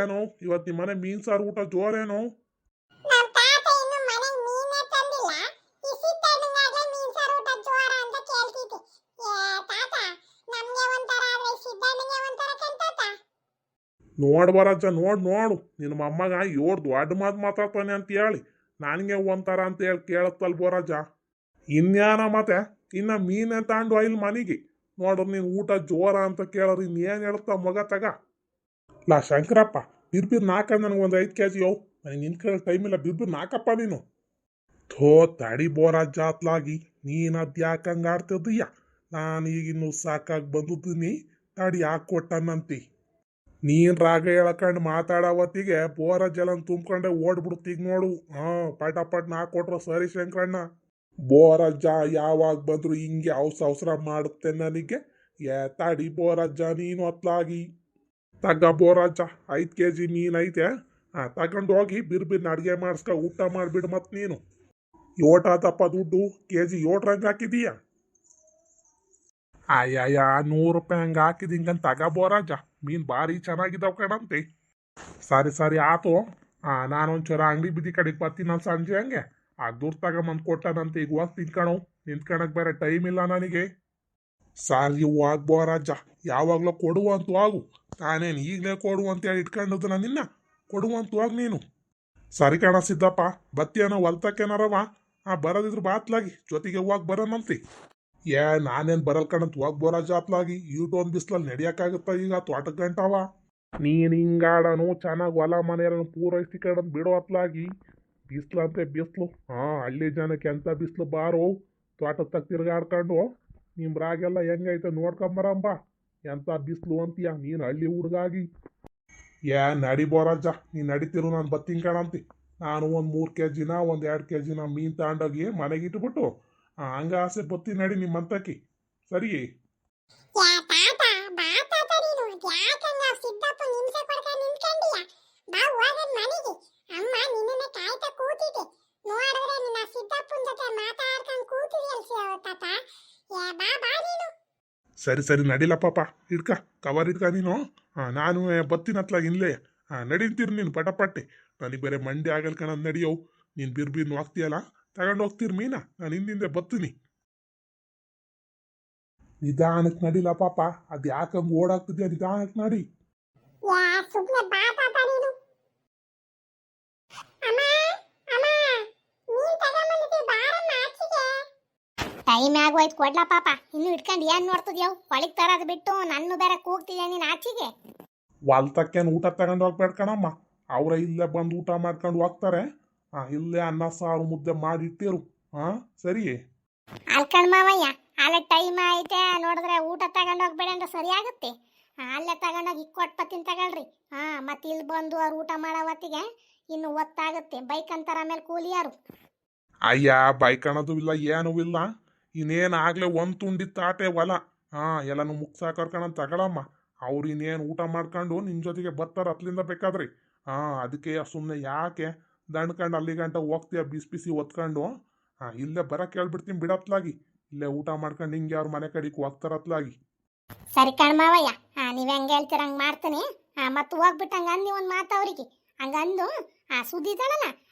[SPEAKER 3] ಏನು ಇವತ್ತು ನಿಮ್ಮ ಮನೆ ಮೀನು ಸಾರು ಊಟ ಜೋರೇನು?
[SPEAKER 2] ನಮ್ ತಾತ ಇನ್ನು ಮನೆಗ್ ಮೀನೇ ತಂದಿಲ್ಲ. ಈ ಸಿದ್ದಣ್ಣಂಗಾಗೆ ಮೀನ್ ಸಾರು ಊಟ ಜೋರ ಅಂತ ಕೇಳ್ತಿದ್ದೆ. ತಾತ, ನಮ್ಗೆ ಒಂಥರ ಆದ್ರೆ ಸಿದ್ದಣ್ಣಂಗೆ ಒಂಥರ ಕಂತಾತ.
[SPEAKER 3] ನೋಡ್ ಬರಜ್ಜ, ನೋಡು ನಿನ್ನ ಮೊಮ್ಮಗ ಏಳು ದೊಡ್ಡ ಮಾತು ಮಾತಾಡ್ತಾನೆ ಅಂತ ಹೇಳಿ ನನಗೆ ಒಂಥರ ಅಂತ ಹೇಳಿ ಕೇಳತ್ತಲ್ ಬೋರಜ್ಜ. ಇನ್ಯಾನ ಮತ್ತೆ ಇನ್ನ ಮೀನೇ ತಾಂಡು ಇಲ್ಲಿ ಮನೆಗೆ ನೋಡ್ರಿ ನೀನು ಊಟ ಜೋರ ಅಂತ ಕೇಳೋರು ಇನ್ನೇನು ಹೇಳ್ತಾ ಮಗ ತಗ. ಲಾ ಶಂಕರಪ್ಪ, ಬಿರ್ಬಿರ್ ನಾಕ ನನಗೆ ಒಂದು 5 kg ಯೋ, ನನಗೆ ನಿನ್ ಕಡೆ ಟೈಮ್ ಇಲ್ಲ, ಬಿರ್ಬಿರ್ ನಾಕಪ್ಪ ನೀನು. ಥೋ ತಡಿ ಬೋರಜ್ಜ ಅತ್ಲಾಗಿ ನೀನು ಅದ್ಯಾಕಂಗೆ ಆಡ್ತಿದ್ದೀಯ? ನಾನು ಈಗ ಇನ್ನು ಸಾಕಾಗಿ ಬಂದಿದ್ದೀನಿ, ತಡಿ ಯಾಕೆ ಕೊಟ್ಟನಂತಿ. ನೀನು ರಾಗ ಹೇಳ್ಕೊಂಡು ಮಾತಾಡೋವತ್ತಿಗೆ ಬೋರಜ್ಜೆಲ್ಲ ತುಂಬ್ಕೊಂಡೆ ಓಡ್ಬಿಡ್ತೀಗ ನೋಡು. ಪಟ ನಾ ಕೊಟ್ರು ಸರಿ ಶಂಕರಣ್ಣ. ಬೋರಜ್ಜ ಯಾವಾಗ ಬಂದ್ರು ಹಿಂಗೆ ಅವಸರ ಮಾಡುತ್ತೆ ನನಗೆ. ತಡಿ ಬೋರಜ್ಜ ನೀನು ಅತ್ಲಾಗಿ. ತಗ ಬೋರಜ್ಜ 5 kg ಮೀನು ಐತೆ, ತಗೊಂಡು ಹೋಗಿ ಬಿರ್ಬಿರ್ನ ಅಡುಗೆ ಮಾಡಿಸ್ಕ ಊಟ ಮಾಡಿಬಿಡು. ಮತ್ತೆ ನೀನು ಯೋಟ ಆತಪ್ಪ ದುಡ್ಡು, KG 7 ರಂಗೆ ಹಾಕಿದೀಯ. ಅಯ್ಯಯ್ಯ 100 ರೂಪಾಯಿ ಹಂಗೆ ಹಾಕಿದಿಂಗಂತ ತಗ ಬೋರಜ್ಜ, ಮೀನು ಭಾರಿ ಚೆನ್ನಾಗಿದ್ದಾವ ಕಣಂತೆ. ಸರಿ ಆತು. ನಾನೊಂಚೂರ ಅಂಗಡಿ ಬಿದ್ದಿ ಕಡೆಗೆ ಬರ್ತೀನಿ ನಾನು ಸಂಜೆ ಹಂಗೆ. ದೂರ ತಗೊಂಬಂದು ಕೊಟ್ಟನಂತೆ, ಈಗ ಹೋಗಿ ತಿನ್ಕಣವು, ನಿಂತ್ಕೊಳಕ್ ಬೇರೆ ಟೈಮ್ ಇಲ್ಲ ನನಗೆ. ಸಾರಿ ಹೋಗ್ ಬೋರಜ್ಜ, ಯಾವಾಗಲೂ ಕೊಡುವಂತ ಹೋಗು. ನಾನೇನು ಈಗಲೇ ಕೊಡು ಅಂತೇಳಿ ಇಟ್ಕೊಂಡಿದ್ದು ನಾನು ನಿನ್ನ, ಕೊಡುವಂತ ಹೋಗಿ ನೀನು. ಸರಿ ಕಣ ಸಿದ್ದಪ್ಪ, ಬತ್ತಿಯೇನೋ ಹೊಲ್ತಕ್ಕೇನಾರವ? ಬರೋದಿದ್ರು ಬಾತ್ಲಾಗಿ ಜೊತೆಗೆ ಹೋಗಿ ಬರೋಣಂತೆ. ನಾನೇನು ಬರಲ್ ಕಣಂತ ಹೋಗಿ ಬೋರಜ್ಜ ಅತ್ಲಾಗಿ. ಈಟೊಂದು ಬಿಸ್ಲಲ್ಲಿ ನಡಿಯೋಕ್ಕಾಗುತ್ತಾ ಈಗ ತೋಟಕ್ಕೆ ಗಂಟವ? ನೀನು ಹಿಂಗಾಡನು ಚೆನ್ನಾಗಿ ಹೊಲ ಮನೆಯನ್ನು ಪೂರೈಸಿ ಕಡಂತ ಬಿಡೋ ಅತ್ಲಾಗಿ. ಬಿಸ್ಲಂತೆ ಬಿಸ್ಲು, ಹಳ್ಳಿ ಜನಕ್ಕೆ ಎಂಥ ಬಿಸ್ಲು ಬಾರೋ. ತೋಟದ ತಕ್ಕ ತಿರ್ಗಾಡ್ಕೊಂಡು ನಿಮ್ಮ ರಾಗೆಲ್ಲ ಹೆಂಗೈತೆ ನೋಡ್ಕೊಂಬರಂಬ. ಎಂಥ ಬಿಸ್ಲು ಅಂತೀಯ ನೀನು ಹಳ್ಳಿ ಹುಡುಗಾಗಿ. ನಡಿ ಬೋರಜ್ಜ, ನೀನು ನಡಿತಿರು, ನಾನು ಬತ್ತೀನಿ ಕಣಂತಿ. ನಾನು ಒಂದು 3 kg ಒಂದು 2 kg ಮೀನು ತಗೊಂಡೋಗಿ ಮನೆಗೆ ಇಟ್ಬಿಟ್ಟು ಹಂಗ ಆಸೆ ಬತ್ತೀನಿ ನಡಿ ನಿಮ್ಮಂತಕ್ಕೆ. ಸರಿ
[SPEAKER 2] ತಾತ, ಬಾ ತಾತ, ನೀನು ಯಾಕಂಗ ಸಿದ್ದಪ್ಪ ನಿಮ್ಸೆ ಕೊಡ್ಕೊಂಡು ನಿಂತ್ಕೊಂಡಿಯ? ಬಾ ಹೋಗೋಣ ಮನೆಗೆ. ಅಮ್ಮ ನಿನ್ನನ್ನೇ ಕಾಯ್ತಾ ಕೂತಿದೆ. ನೋಡಿದ್ರೆ ನಿನ್ನ ಸಿದ್ದಪ್ಪನ ಜೊತೆ ಮಾತಾಡ್ಕೊಂಡು ಕೂತಿದೆಯಲ್ಲ ತಾತ. ಬಾ ನೀನು.
[SPEAKER 3] ಸರಿ ನಡಿಲ್ಲ ಪಾಪ, ಹಿಡ್ಕ ಕವರ್ ಹಿಡ್ಕ ನೀನು. ನಾನು ಬತ್ತೀನಿ ಅತ್ಲಾಗ ಇನ್ಲೇ. ನಡೀತೀರಿ ನೀನು ಪಟಪಟ್ಟೆ. ನನಗೆ ಬೇರೆ ಮಂಡಿ ಆಗಲ್ ಕಣ ನಡಿಯವು. ನೀನು ಬಿರ್ಬಿರ್ನು ಹೋಗ್ತೀಯಲ್ಲ, ತಗೊಂಡು ಹೋಗ್ತೀರಿ ಮೀನಾ, ನಾನು ಹಿಂದಿಂದೆ ಬತ್ತೀನಿ. ನಿಧಾನಕ್ಕೆ ನಡಿಲ್ಲ ಪಾಪ, ಅದು ಯಾಕಂಗೆ ಓಡಾಗ್ತಿದ್ಯಾ, ನಿಧಾನಕ್ಕೆ ನಡಿ.
[SPEAKER 2] ಸುಮ್ಮನೆ ಬಾ ತಾತ ನೀನು. ಅಮ್ಮ, ನೀನ್ ತಗೊಂಬಂದಿದ್ದೆ ಬಾರಮ್ಮ ಆಚೆಗೆ.
[SPEAKER 1] ಟೈಮ್ ಆಗೋಯ್ತು ಕೊಡ್ಲಾ ಪಾಪ, ಇನ್ನು ಇಟ್ಕೊಂಡು ಏನು ನೋಡ್ತಿದ್ಯವು? ಒಳಗೆ ತರೋದು ಬಿಟ್ಟು ನನ್ನ ಬೇರೆ ಕೂಗ್ತಿದ್ಯಾ ನೀನು ಆಚೆಗೆ.
[SPEAKER 3] ಹೊಲ್ತಕ್ಕೇನು ಊಟ ತಗೊಂಡು ಹೋಗ್ಬೇಡ ಕಣಮ್ಮ, ಅವರ ಇಲ್ಲೇ ಬಂದು ಊಟ ಮಾಡ್ಕೊಂಡು ಹೋಗ್ತಾರೆ. ಇಲ್ಲೇ ಅನ್ನ ಸಾರು ಮುದ್ದೆ ಮಾಡಿಟ್ಟಿರು. ಸರಿ
[SPEAKER 1] ಅಲ್ಕಣ್ ಮಾವಯ್ಯ, ಅಲ್ಲೇ ಟೈಮ್ ಐತೆ ನೋಡಿದ್ರೆ ಊಟ ತಗೊಂಡು ಹೋಗ್ಬೇಡ ಅಂದ್ರೆ ಸರಿ ಆಗುತ್ತೆ. ಅಲ್ಲೇ ತಗೊಂಡೋಗಿ ಇಕ್ಕೊಟ್ಪತ್ತೀನಿ ತಗೊಳ್ರಿ. ಮತ್ತೆ ಇಲ್ಲಿ ಬಂದು ಅವ್ರು ಊಟ ಮಾಡೋ ಹೊತ್ತಿಗೆ ಇನ್ನು ಒತ್ತಾಗುತ್ತೆ. ಬೈಕ್ ಅಂತಾರ ಆಮೇಲೆ ಕೂಲಿ ಯಾರು?
[SPEAKER 3] ಅಯ್ಯ ಬೈಕಣದು ಇಲ್ಲ ಏನೂ ಇಲ್ಲ. ಇನ್ನೇನು ಆಗ್ಲೇ ಒಂದು ತುಂಡಿತ್ತು ಆಟೆ ಹೊಲ. ಎಲ್ಲನೂ ಮುಗ್ಸಾಕರ್ಕಣಂತ ತಗೊಳಮ್ಮ. ಅವ್ರು ಇನ್ನೇನು ಊಟ ಮಾಡ್ಕೊಂಡು ನಿನ್ನ ಜೊತೆಗೆ ಬರ್ತಾರೆ ಅತ್ಲಿಂದ ಬೇಕಾದ್ರಿ. ಅದಕ್ಕೆ ಸುಮ್ಮನೆ ಯಾಕೆ ದಂಡ್ಕೊಂಡು ಅಲ್ಲಿ ಗಂಟ ಹೋಗ್ತೀಯ ಬಿಸಿ ಒತ್ಕೊಂಡು. ಇಲ್ಲೇ ಬರಕ್ಕೆ ಹೇಳ್ಬಿಡ್ತೀನಿ ಬಿಡತ್ಲಾಗಿ. ಇಲ್ಲೇ ಊಟ ಮಾಡ್ಕೊಂಡು ಹಿಂಗೆ ಅವ್ರ ಮನೆ ಕಡೆಗೆ ಹೋಗ್ತಾರತ್ಲಾಗಿ.
[SPEAKER 1] ಸರಿ ಕಣ್ ಮಾವಯ್ಯ, ನೀವು ಹೆಂಗೆ ಹೇಳ್ತೀರ ಹಂಗೆ ಮಾಡ್ತೀನಿ. ಮತ್ತೆ ಹೋಗ್ಬಿಟ್ಟು ಹಂಗೆ ಅಂದು ಒಂದು ಮಾತು ಅವ್ರಿಗೆ. ಹಂಗಂದು ಸುದ್ದಿ ಇದ್ದಾಳಲ್ಲ,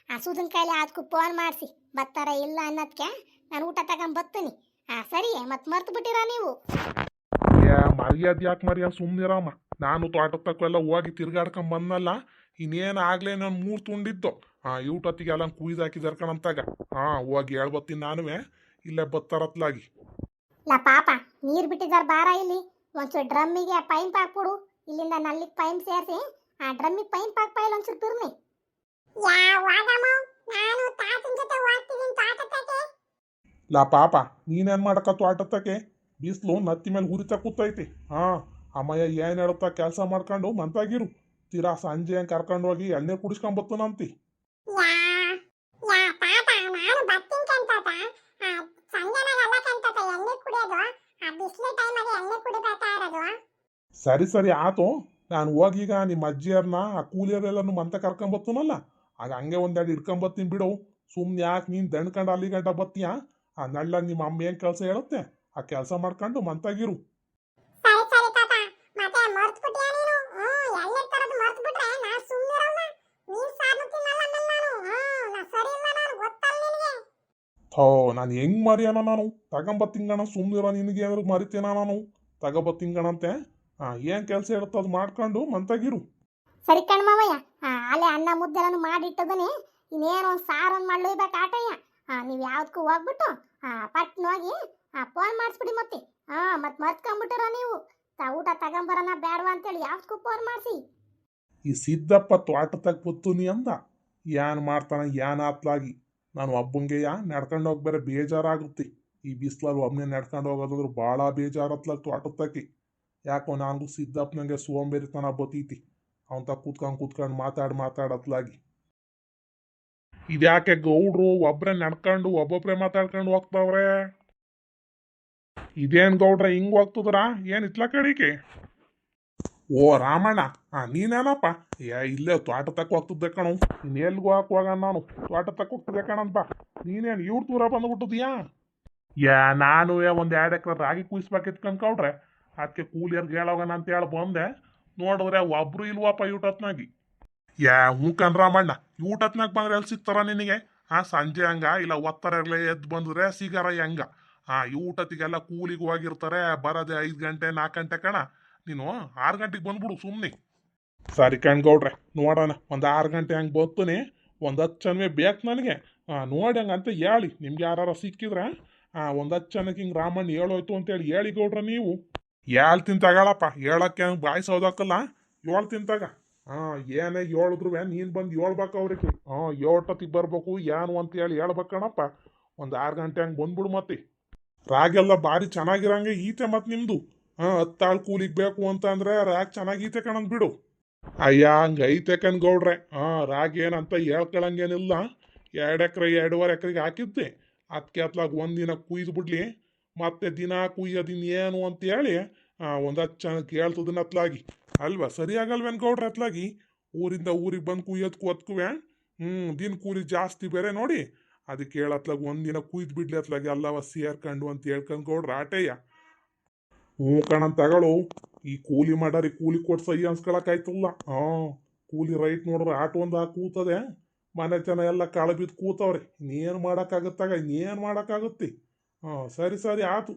[SPEAKER 1] ಸುದನ್ ಕೈಲಿ ಅದಕ್ಕೂ ಫೋನ್ ಮಾಡಿಸಿ ಬರ್ತಾರ ಇಲ್ಲ ಅನ್ನೋದಕ್ಕೆ ನಾನು ಊಟ ತಗೊಂಡು ಬರ್ತೀನಿ. ಸರಿ, ಮತ್ತೆ ಮರ್ತು ಬಿಟ್ಟಿರ ನೀವು?
[SPEAKER 3] ಮರ್ಯಾದೆ ಯಾಕೆ ಮರ್ಯಾದೆ ಸುಮ್ಮನಿರಮ್ಮ. ನಾನು ತೋಟದ ತಕ್ಕೆಲ್ಲ ಹೋಗಿ ತಿರ್ಗಾಡ್ಕೊಂಡ್ ಬಂದಲ್ಲ. ಇನ್ನೇನು ಆಗ್ಲೇ ನಾನು 3 ತುಂಡಿದ್ದು. ಊಟತ್ತಿಗೆ ಎಲ್ಲ ಕುಯ್ದು ಹಾಕಿದಾರ ಕಣಂತಾಗ. ಹೋಗಿ ಹೇಳ್ಬತ್ತೀನಿ ನಾನುವೇ, ಇಲ್ಲೇ ಬತ್ತಾರತ್ಲಾಗಿ.
[SPEAKER 1] ಲಾ ಪಾಪ, ನೀರು ಬಿಟ್ಟಿದ್ದಾರೆ ಬಾರ ಇಲ್ಲಿ. ಒಂಚೂರು ಡ್ರಮ್ಮಿಗೆ ಪೈಂಪ್ ಹಾಕ್ಬಿಡು. ಇಲ್ಲಿಂದ ನಲ್ಲಿಗೆ ಪೈಂಪ್ ಸೇರಿಸಿ ಡ್ರಮ್ಮಿಗೆ ಪೈಂಪ್ ಹಾಕ್ಪಾಯಿಲ್ಲ ಒಂಚೂರು ಬಿರ್ನಿ.
[SPEAKER 2] ನಾನು ತಾತನ ಜೊತೆ ಹೋಗ್ತಿದ್ದೀನಿ ತೋಟಕ್ಕೆ.
[SPEAKER 3] ಲಾ ಪಾಪ, ನೀನೇನು ಮಾಡಕತ್ತು ಆಟತ್ತಕ್ಕೆ? ಬಿಸಿಲು ನತ್ತಿ ಮೇಲೆ ಹುರಿತಾ ಕೂತೈತಿ. ಅಮ್ಮಯ್ಯ ಏನು ಹೇಳುತ್ತಾ ಕೆಲಸ ಮಾಡ್ಕೊಂಡು ಮಂತಾಗಿರು. ತೀರಾ ಸಂಜೆ ಕರ್ಕೊಂಡು ಹೋಗಿ ಎಣ್ಣೆ ಕುಡಿಸ್ಕೊಂಬತ್ತನಂತಿ. ಸರಿ ಆತು. ನಾನು ಹೋಗೀಗ ನಿಮ್ಮ ಅಜ್ಜಿಯರ್ನ ಕೂಲಿಯರೆಲ್ಲನು ಮಂತ ಕರ್ಕೊಂಬತ್ತನಲ್ಲ, ಆಗ ಹಂಗೆ ಒಂದೆರಡು ಹಿಡ್ಕೊಂಬತ್ತೀನಿ ಬಿಡು. ಸುಮ್ಮನೆ ಯಾಕೆ ನೀನು ದಂಡ್ಕೊಂಡು ಅಲ್ಲಿ ಗಂಟ ಬತ್ತೀಯ? ನಳ್ಳ ನಿಮ್ಮ ಅಮ್ಮ ಏನು ಕೆಲಸ ಹೇಳುತ್ತೆ ಆ ಕೆಲಸ ಮಾಡ್ಕೊಂಡು ಮಂತಾಗಿರು.
[SPEAKER 2] ಸರಿ ತಾತ.
[SPEAKER 3] ಥೋ ನಾನು ಹೆಂಗ್ ಮರಿಯೋಣ ನಾನು ತಗೊಂಬತ್ತಿಂಗಣ ಸುಮ್ಮನಿರೋ ನಿನಗೆ ಏನಾದ್ರು ಮರಿತೇನ ನಾನು ತಗೋಬತ್ತಿಂಗಣಂತೆ ಏನು ಕೆಲಸ ಇರುತ್ತೆ ಅದು ಮಾಡ್ಕೊಂಡು ಮಂತಾಗಿರು.
[SPEAKER 1] ಸರಿ ಕಣ್ಮವಯ್ಯ, ಅಲ್ಲೇ ಅನ್ನ ಮುದ್ದೆಲ್ಲ ಮಾಡಿಟ್ಟದನೆ, ಇನ್ನೇನು ಒಂದು ಸಾರು ಒಂದು ಮಾಡ್ಲೂಬೇಕು ಆಟಯ್ಯ. ನೀವು ಯಾವ್ದಕ್ಕೂ ಹೋಗ್ಬಿಟ್ಟು ಪಟ್ನ ಹೋಗಿ ಫೋನ್ ಮಾಡಿಸ್ಬಿಡಿ ಮತ್ತೆ. ಮತ್ತೆ ಮರ್ತ್ಕೊಂಡ್ಬಿಟ್ಟಿರ ನೀವು ಊಟ ತಗೊಂಬರೋಣ ಬೇಡವಾ ಅಂತೇಳಿ ಯಾವ್ದಕ್ಕೂ ಫೋನ್ ಮಾಡಿಸಿ.
[SPEAKER 3] ಈ ಸಿದ್ದಪ್ಪ ತೋಟದಾಗ ಬತ್ತುನಿ ಅಂದ ಏನ್ ಮಾಡ್ತಾನ ಏನ್ ಆತ್ಲಾಗಿ. ನಾನು ಒಬ್ಬಂಗೆಯ ನಡ್ಕೊಂಡು ಹೋಗಿ ಬೇರೆ ಬೇಜಾರಾಗುತ್ತೆ. ಈ ಬಿಸಿಲಲ್ಲಿ ಒಬ್ಬನೇ ನಡ್ಕೊಂಡು ಹೋಗೋದಾದ್ರು ಭಾಳ ಬೇಜಾರತ್ಲಾಗ ತೋಟದಕ್ಕೆ. ಯಾಕೋ ನಾನು ಸಿದ್ದಪ್ಪನಂಗೆ ಸೋಂಬೇರಿತನ ಬತ್ತೈತಿ. ಅವಂತ ಕೂತ್ಕೊಂಡು ಮಾತಾಡತ್ಲಾಗಿ. ಇದ್ಯಾಕೆ ಗೌಡ್ರು ಒಬ್ಬರೇ ನಡ್ಕೊಂಡು ಒಬ್ಬೊಬ್ಬರೇ ಮಾತಾಡ್ಕೊಂಡು ಹೋಗ್ತಾವ್ರೆ? ಇದೇನ್ ಗೌಡ್ರೆ ಹಿಂಗ್ ಹೋಗ್ತದ್ರ? ಏನ್ ಇತ್ಲ ಕಡಿಕೆ? ಓ ರಾಮಣ್ಣ, ನೀನೇನಪ್ಪ? ಇಲ್ಲೇ ತೋಟ ತಕ್ಕ ಹೋಗ್ತಿದ್ದೆ ಕಣು. ಇನ್ನು ಎಲ್ಗೂ ಹಾಕುವಾಗ ನಾನು ತೋಟ ತಕ್ಕ ಹೋಗ್ತಿದ್ದೆ ಕಣಂತ. ನೀನೇನು ಇವ್ರ ದೂರ ಬಂದ್ಬಿಟ್ಟದ್ಯಾ? ನಾನು ಒಂದು 2 ಎಕರೆ ರಾಗಿ ಕುಯ್ಸ್ಬೇಕಿತ್ತು ಕಣ್ಕೌಡ್ರೆ. ಅದಕ್ಕೆ ಕೂಲಿಯರ್ಗೆ ಹೇಳೋಗಣ ಅಂತ ಹೇಳಿ ಬಂದೆ. ನೋಡಿದ್ರೆ ಒಬ್ರು ಇಲ್ವಪ್ಪ ಊಟತ್ನಾಗಿ. ಹ್ಞೂ ರಾಮಣ್ಣ, ಊಟತ್ನಾಗ ಬಂದ್ರೆ ಎಲ್ಲಿ ಸಿಗ್ತಾರ ನಿನಗೆ? ಸಂಜೆ ಹಂಗ ಇಲ್ಲ ಒತ್ತರಲ್ಲೇ ಎದ್ದು ಬಂದ್ರೆ ಸಿಗಾರ ಹೆಂಗ? ಈ ಊಟತ್ತಿಗೆಲ್ಲ ಕೂಲಿಗೆ ಹೋಗಿರ್ತಾರೆ. ಬರೋದೆ 5 ಗಂಟೆ 4 ಗಂಟೆ ಕಣ. ನೀನು 6 ಗಂಟೆಗೆ ಬಂದ್ಬಿಡು ಸುಮ್ಮನೆ. ಸರಿ ಕಣ್ಗೌಡ್ರೆ, ನೋಡೋಣ ಒಂದು 6 ಗಂಟೆ ಹಂಗೆ ಬರ್ತೀನಿ. ಒಂದು 10 ಜನವೇ ಬೇಕು ನನಗೆ. ನೋಡಿ ಹಂಗಂತ ಹೇಳಿ, ನಿಮ್ಗೆ ಯಾರು ಸಿಕ್ಕಿದ್ರೆ ಒಂದು 10 ಜನಕ್ಕೆ ಹಿಂಗೆ ರಾಮಣ್ಣ ಹೇಳೋಯ್ತು ಅಂತೇಳಿ ಹೇಳಿ ಗೌಡ್ರ ನೀವು. ಹೇಳ್ತೀನಿ ತಗೊಳಪ್ಪ, ಹೇಳಕ್ಕೆ ಬಾಯಿ ಸೌದಾಕಲ್ಲ. ಹೇಳ್ತೀನಿ ತಗ. ಏನೇ ಹೇಳಿದ್ರು ನೀನು ಬಂದು ಹೇಳ್ಬೇಕು ಅವ್ರಿಗೆ. ಏಟತ್ತಿಗೆ ಬರ್ಬೇಕು ಏನು ಅಂತ ಹೇಳ್ಬೇಕಣಪ್ಪ. ಒಂದು 6 ಗಂಟೆ ಹಂಗೆ ಬಂದ್ಬಿಡು ಮತ್ತೆ. ರಾಗೆಲ್ಲ ಭಾರಿ ಚೆನ್ನಾಗಿರಂಗೆ ಈತೆ ಮತ್ತೆ ನಿಮ್ಮದು. 10 ಕೂಲಿಗೆ ಬೇಕು ಅಂತ ಅಂದ್ರೆ ರಾಗಿ ಚೆನ್ನಾಗೀತೆ ಕಣಂದ್ ಬಿಡು. ಅಯ್ಯ ಹಂಗೈತೆ ಕಣ್ಗೌಡ್ರೆ. ರಾಗಿ ಏನಂತ ಹೇಳ್ಕೊಳಂಗೇನಿಲ್ಲ. 2 ಎಕರೆ 2.5 ಎಕರೆಗೆ ಹಾಕಿದ್ದೆ. ಅದಕ್ಕೆ ಅತ್ಲಾಗ ಒಂದಿನ ಕುಯ್ದು ಬಿಡ್ಲಿ, ಮತ್ತೆ ದಿನ ಕುಯ್ಯೋದಿನ ಏನು ಅಂತೇಳಿ ಒಂದು 10 ಜನಕ್ಕೆ ಹೇಳ್ತದನ್ನ ಅತ್ಲಾಗಿ. ಅಲ್ವಾ? ಸರಿಯಾಗಲ್ವೇನು ಗೌಡ್ರೆ ಅತ್ಲಾಗಿ? ಊರಿಂದ ಊರಿಗೆ ಬಂದು ಕುಯ್ಯೋದಕ್ಕೂ ಹೊತ್ಕುವೆ ದಿನ ಕೂಲಿ ಜಾಸ್ತಿ ಬೇರೆ ನೋಡಿ. ಅದಕ್ಕೆ ಹೇಳತ್ಲಾಗ ಒಂದಿನ ಕುಯ್ದು ಬಿಡ್ಲಿ ಅತ್ಲಾಗಿ ಎಲ್ಲವ ಸೇರ್ಕೊಂಡು ಅಂತ ಹೇಳ್ಕೊಂಡು ಗೌಡ್ರ ಆಟಯ್ಯ. ಹ್ಞೂ ಕಣಂತ ತಗೊಳು. ಈ ಕೂಲಿ ಮಾಡಾರಿ ಕೂಲಿ ಕೊಟ್ಟು ಸಹಿ ಅನ್ಸ್ಕೊಳಕಾಯ್ತಲ್ಲ. ಕೂಲಿ ರೈಟ್ ನೋಡ್ರೆ ಆಟ ಒಂದು ಕೂತದೆ. ಮನೆ ಜನ ಎಲ್ಲ ಕಾಳ ಬಿದ್ದು ಕೂತವ್ರೆ. ಇನ್ನೇನು ಮಾಡೋಕ್ಕಾಗತ್ತಾಗ? ಇನ್ನೇನು ಮಾಡೋಕ್ಕಾಗುತ್ತೆ? ಸರಿ ಆಯ್ತು.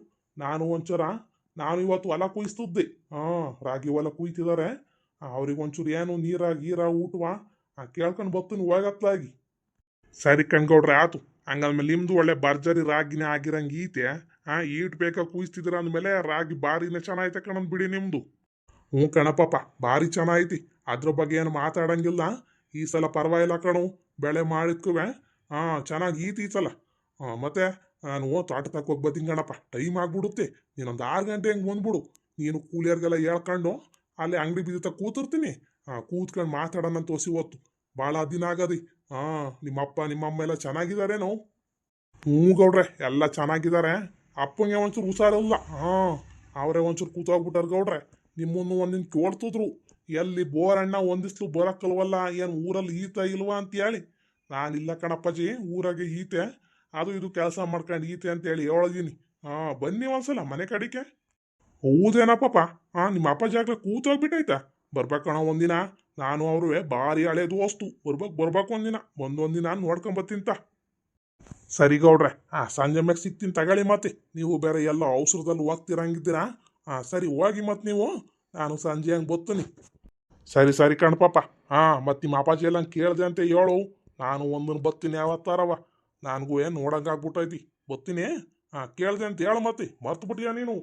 [SPEAKER 3] ನಾನು ಇವತ್ತು ಹೊಲ ಕುಯ್ಸ್ತಿದ್ದೆ. ರಾಗಿ ಹೊಲ ಕುಯ್ತಿದ್ದಾರೆ. ಅವ್ರಿಗೆ ಒಂಚೂರು ಏನು ನೀರ ಊಟವ ಕೇಳ್ಕೊಂಡು ಬರ್ತೀನಿ ಹೋಗತ್ಲಾಗಿ. ಸರಿ ಕಣ್ಗೌಡ್ರೆ ಆಯ್ತು. ಹಂಗಂದ್ಮೇಲೆ ನಿಮ್ದು ಒಳ್ಳೆ ಭರ್ಜರಿ ರಾಗಿನೇ ಆಗಿರಂಗೆ ಈತೆ. ಈಟ್ ಬೇಕಾ ಕುಯ್ಸ್ತಿದ್ರ ಅಂದಮೇಲೆ ರಾಗಿ ಭಾರಿನೇ ಚೆನ್ನಾಗೈತೆ ಕಣಂದ್ ಬಿಡಿ ನಿಮ್ದು. ಹ್ಞೂ ಕಣಪ್ಪ, ಭಾರಿ ಚೆನ್ನಾಗೈತಿ. ಅದ್ರ ಬಗ್ಗೆ ಏನು ಮಾತಾಡಂಗಿಲ್ಲ. ಈ ಸಲ ಪರವಾಗಿಲ್ಲ ಕಣು. ಬೆಳೆ ಮಾಡಿದ್ಕುವೆ ಚೆನ್ನಾಗಿ ಈತಿ ಈ ಸಲ. ಮತ್ತೆ ನಾನು ತೋಟ ತಕ್ಕೋಗಿ ಬರ್ತೀನಿ ಕಣಪ್ಪ. ಟೈಮ್ ಆಗ್ಬಿಡುತ್ತೆ. ನೀನೊಂದು 6 ಗಂಟೆ ಹಂಗೆ ಬಂದ್ಬಿಡು. ನೀನು ಕೂಲಿಯರ್ಗೆಲ್ಲ ಹೇಳ್ಕೊಂಡು ಅಲ್ಲೇ ಅಂಗಡಿ ಬೀಜ ಕೂತಿರ್ತೀನಿ. ಕೂತ್ಕೊಂಡು ಮಾತಾಡೋಣ ತೋಸಿ ಹೊತ್ತು. ಭಾಳ ದಿನ ಆಗದಿ. ನಿಮ್ಮಪ್ಪ ನಿಮ್ಮಮ್ಮ ಎಲ್ಲ ಚೆನ್ನಾಗಿದ್ದಾರೇನೋ? ಹ್ಞೂ ಗೌಡ್ರೆ, ಎಲ್ಲ ಚೆನ್ನಾಗಿದ್ದಾರೆ. ಅಪ್ಪಂಗೆ ಒಂಚೂರು ಹುಷಾರಿಲ್ಲ. ಅವರೇ ಒಂಚೂರು ಕೂತೋಗ್ಬಿಟ್ಟಾರ ಗೌಡ್ರೆ. ನಿಮ್ಮನ್ನು ಒಂದಿನ ಕೇಳ್ತಿದ್ರು, ಎಲ್ಲಿ ಬೋರಣ್ಣ ಒಂದಿಸ್ಲು ಬರೋಕ್ಕಲ್ವಲ್ಲ, ಏನು ಊರಲ್ಲಿ ಈತ ಇಲ್ವಾ ಅಂತೇಳಿ. ನಾನಿಲ್ಲ ಕಣಪ್ಪಾಜಿ, ಊರಾಗೆ ಈತೆ, ಅದು ಇದು ಕೆಲಸ ಮಾಡ್ಕೊಂಡು ಈತೆ ಅಂತೇಳಿ ಹೇಳಿದೀನಿ. ಬನ್ನಿ ಒಂದ್ಸಲ ಮನೆ ಕಡಿಕೆ. ಹೌದೇನಪ್ಪ? ನಿಮ್ಮ ಅಪ್ಪಾಜಿ ಆಗ್ಲೇ ಕೂತೋಗ್ಬಿಟ್ಟೈತಾ? ಬರ್ಬೇಕಣ ಒಂದಿನ. ನಾನು ಅವರು ಭಾರಿ ಹಳೆ ದೋಸ್ತು. ಬರ್ಬೇಕು ಒಂದಿನ. ಒಂದಿನ ನೋಡ್ಕೊಂಬತ್ತೀಂತ. ಸರಿ ಗೌಡ್ರೆ, ಸಂಜೆ ಮ್ಯಾಗ ಸಿಗ್ತೀನಿ ತಗೊಳ್ಳಿ. ಮತ್ತೆ ನೀವು ಬೇರೆ ಎಲ್ಲ ಅವಸರದಲ್ಲಿ ಹೋಗ್ತಿರಂಗಿದ್ದೀರಾ? ಸರಿ ಹೋಗಿ ಮತ್ತೆ ನೀವು. ನಾನು ಸಂಜೆ ಹಂಗೆ ಬರ್ತೀನಿ. ಸರಿ ಕಣ್ಪಪ್ಪ. ಮತ್ತೆ ನಿಮ್ಮ ಅಪ್ಪಾಜಿ ಎಲ್ಲ ಕೇಳಿದೆ ಅಂತ ಹೇಳು. ನಾನು ಒಂದನ್ನು ಬರ್ತೀನಿ ಯಾವತ್ತಾರವ. ನನಗೂ ನೋಡಂಗಾಗ್ಬಿಟ್ಟೈತಿ. ಬರ್ತೀನಿ. ಕೇಳಿದೆ ಅಂತ ಹೇಳು ಮತ್ತೆ. ಮರ್ತು ಬಿಟ್ಟಿಯಾ ನೀನು?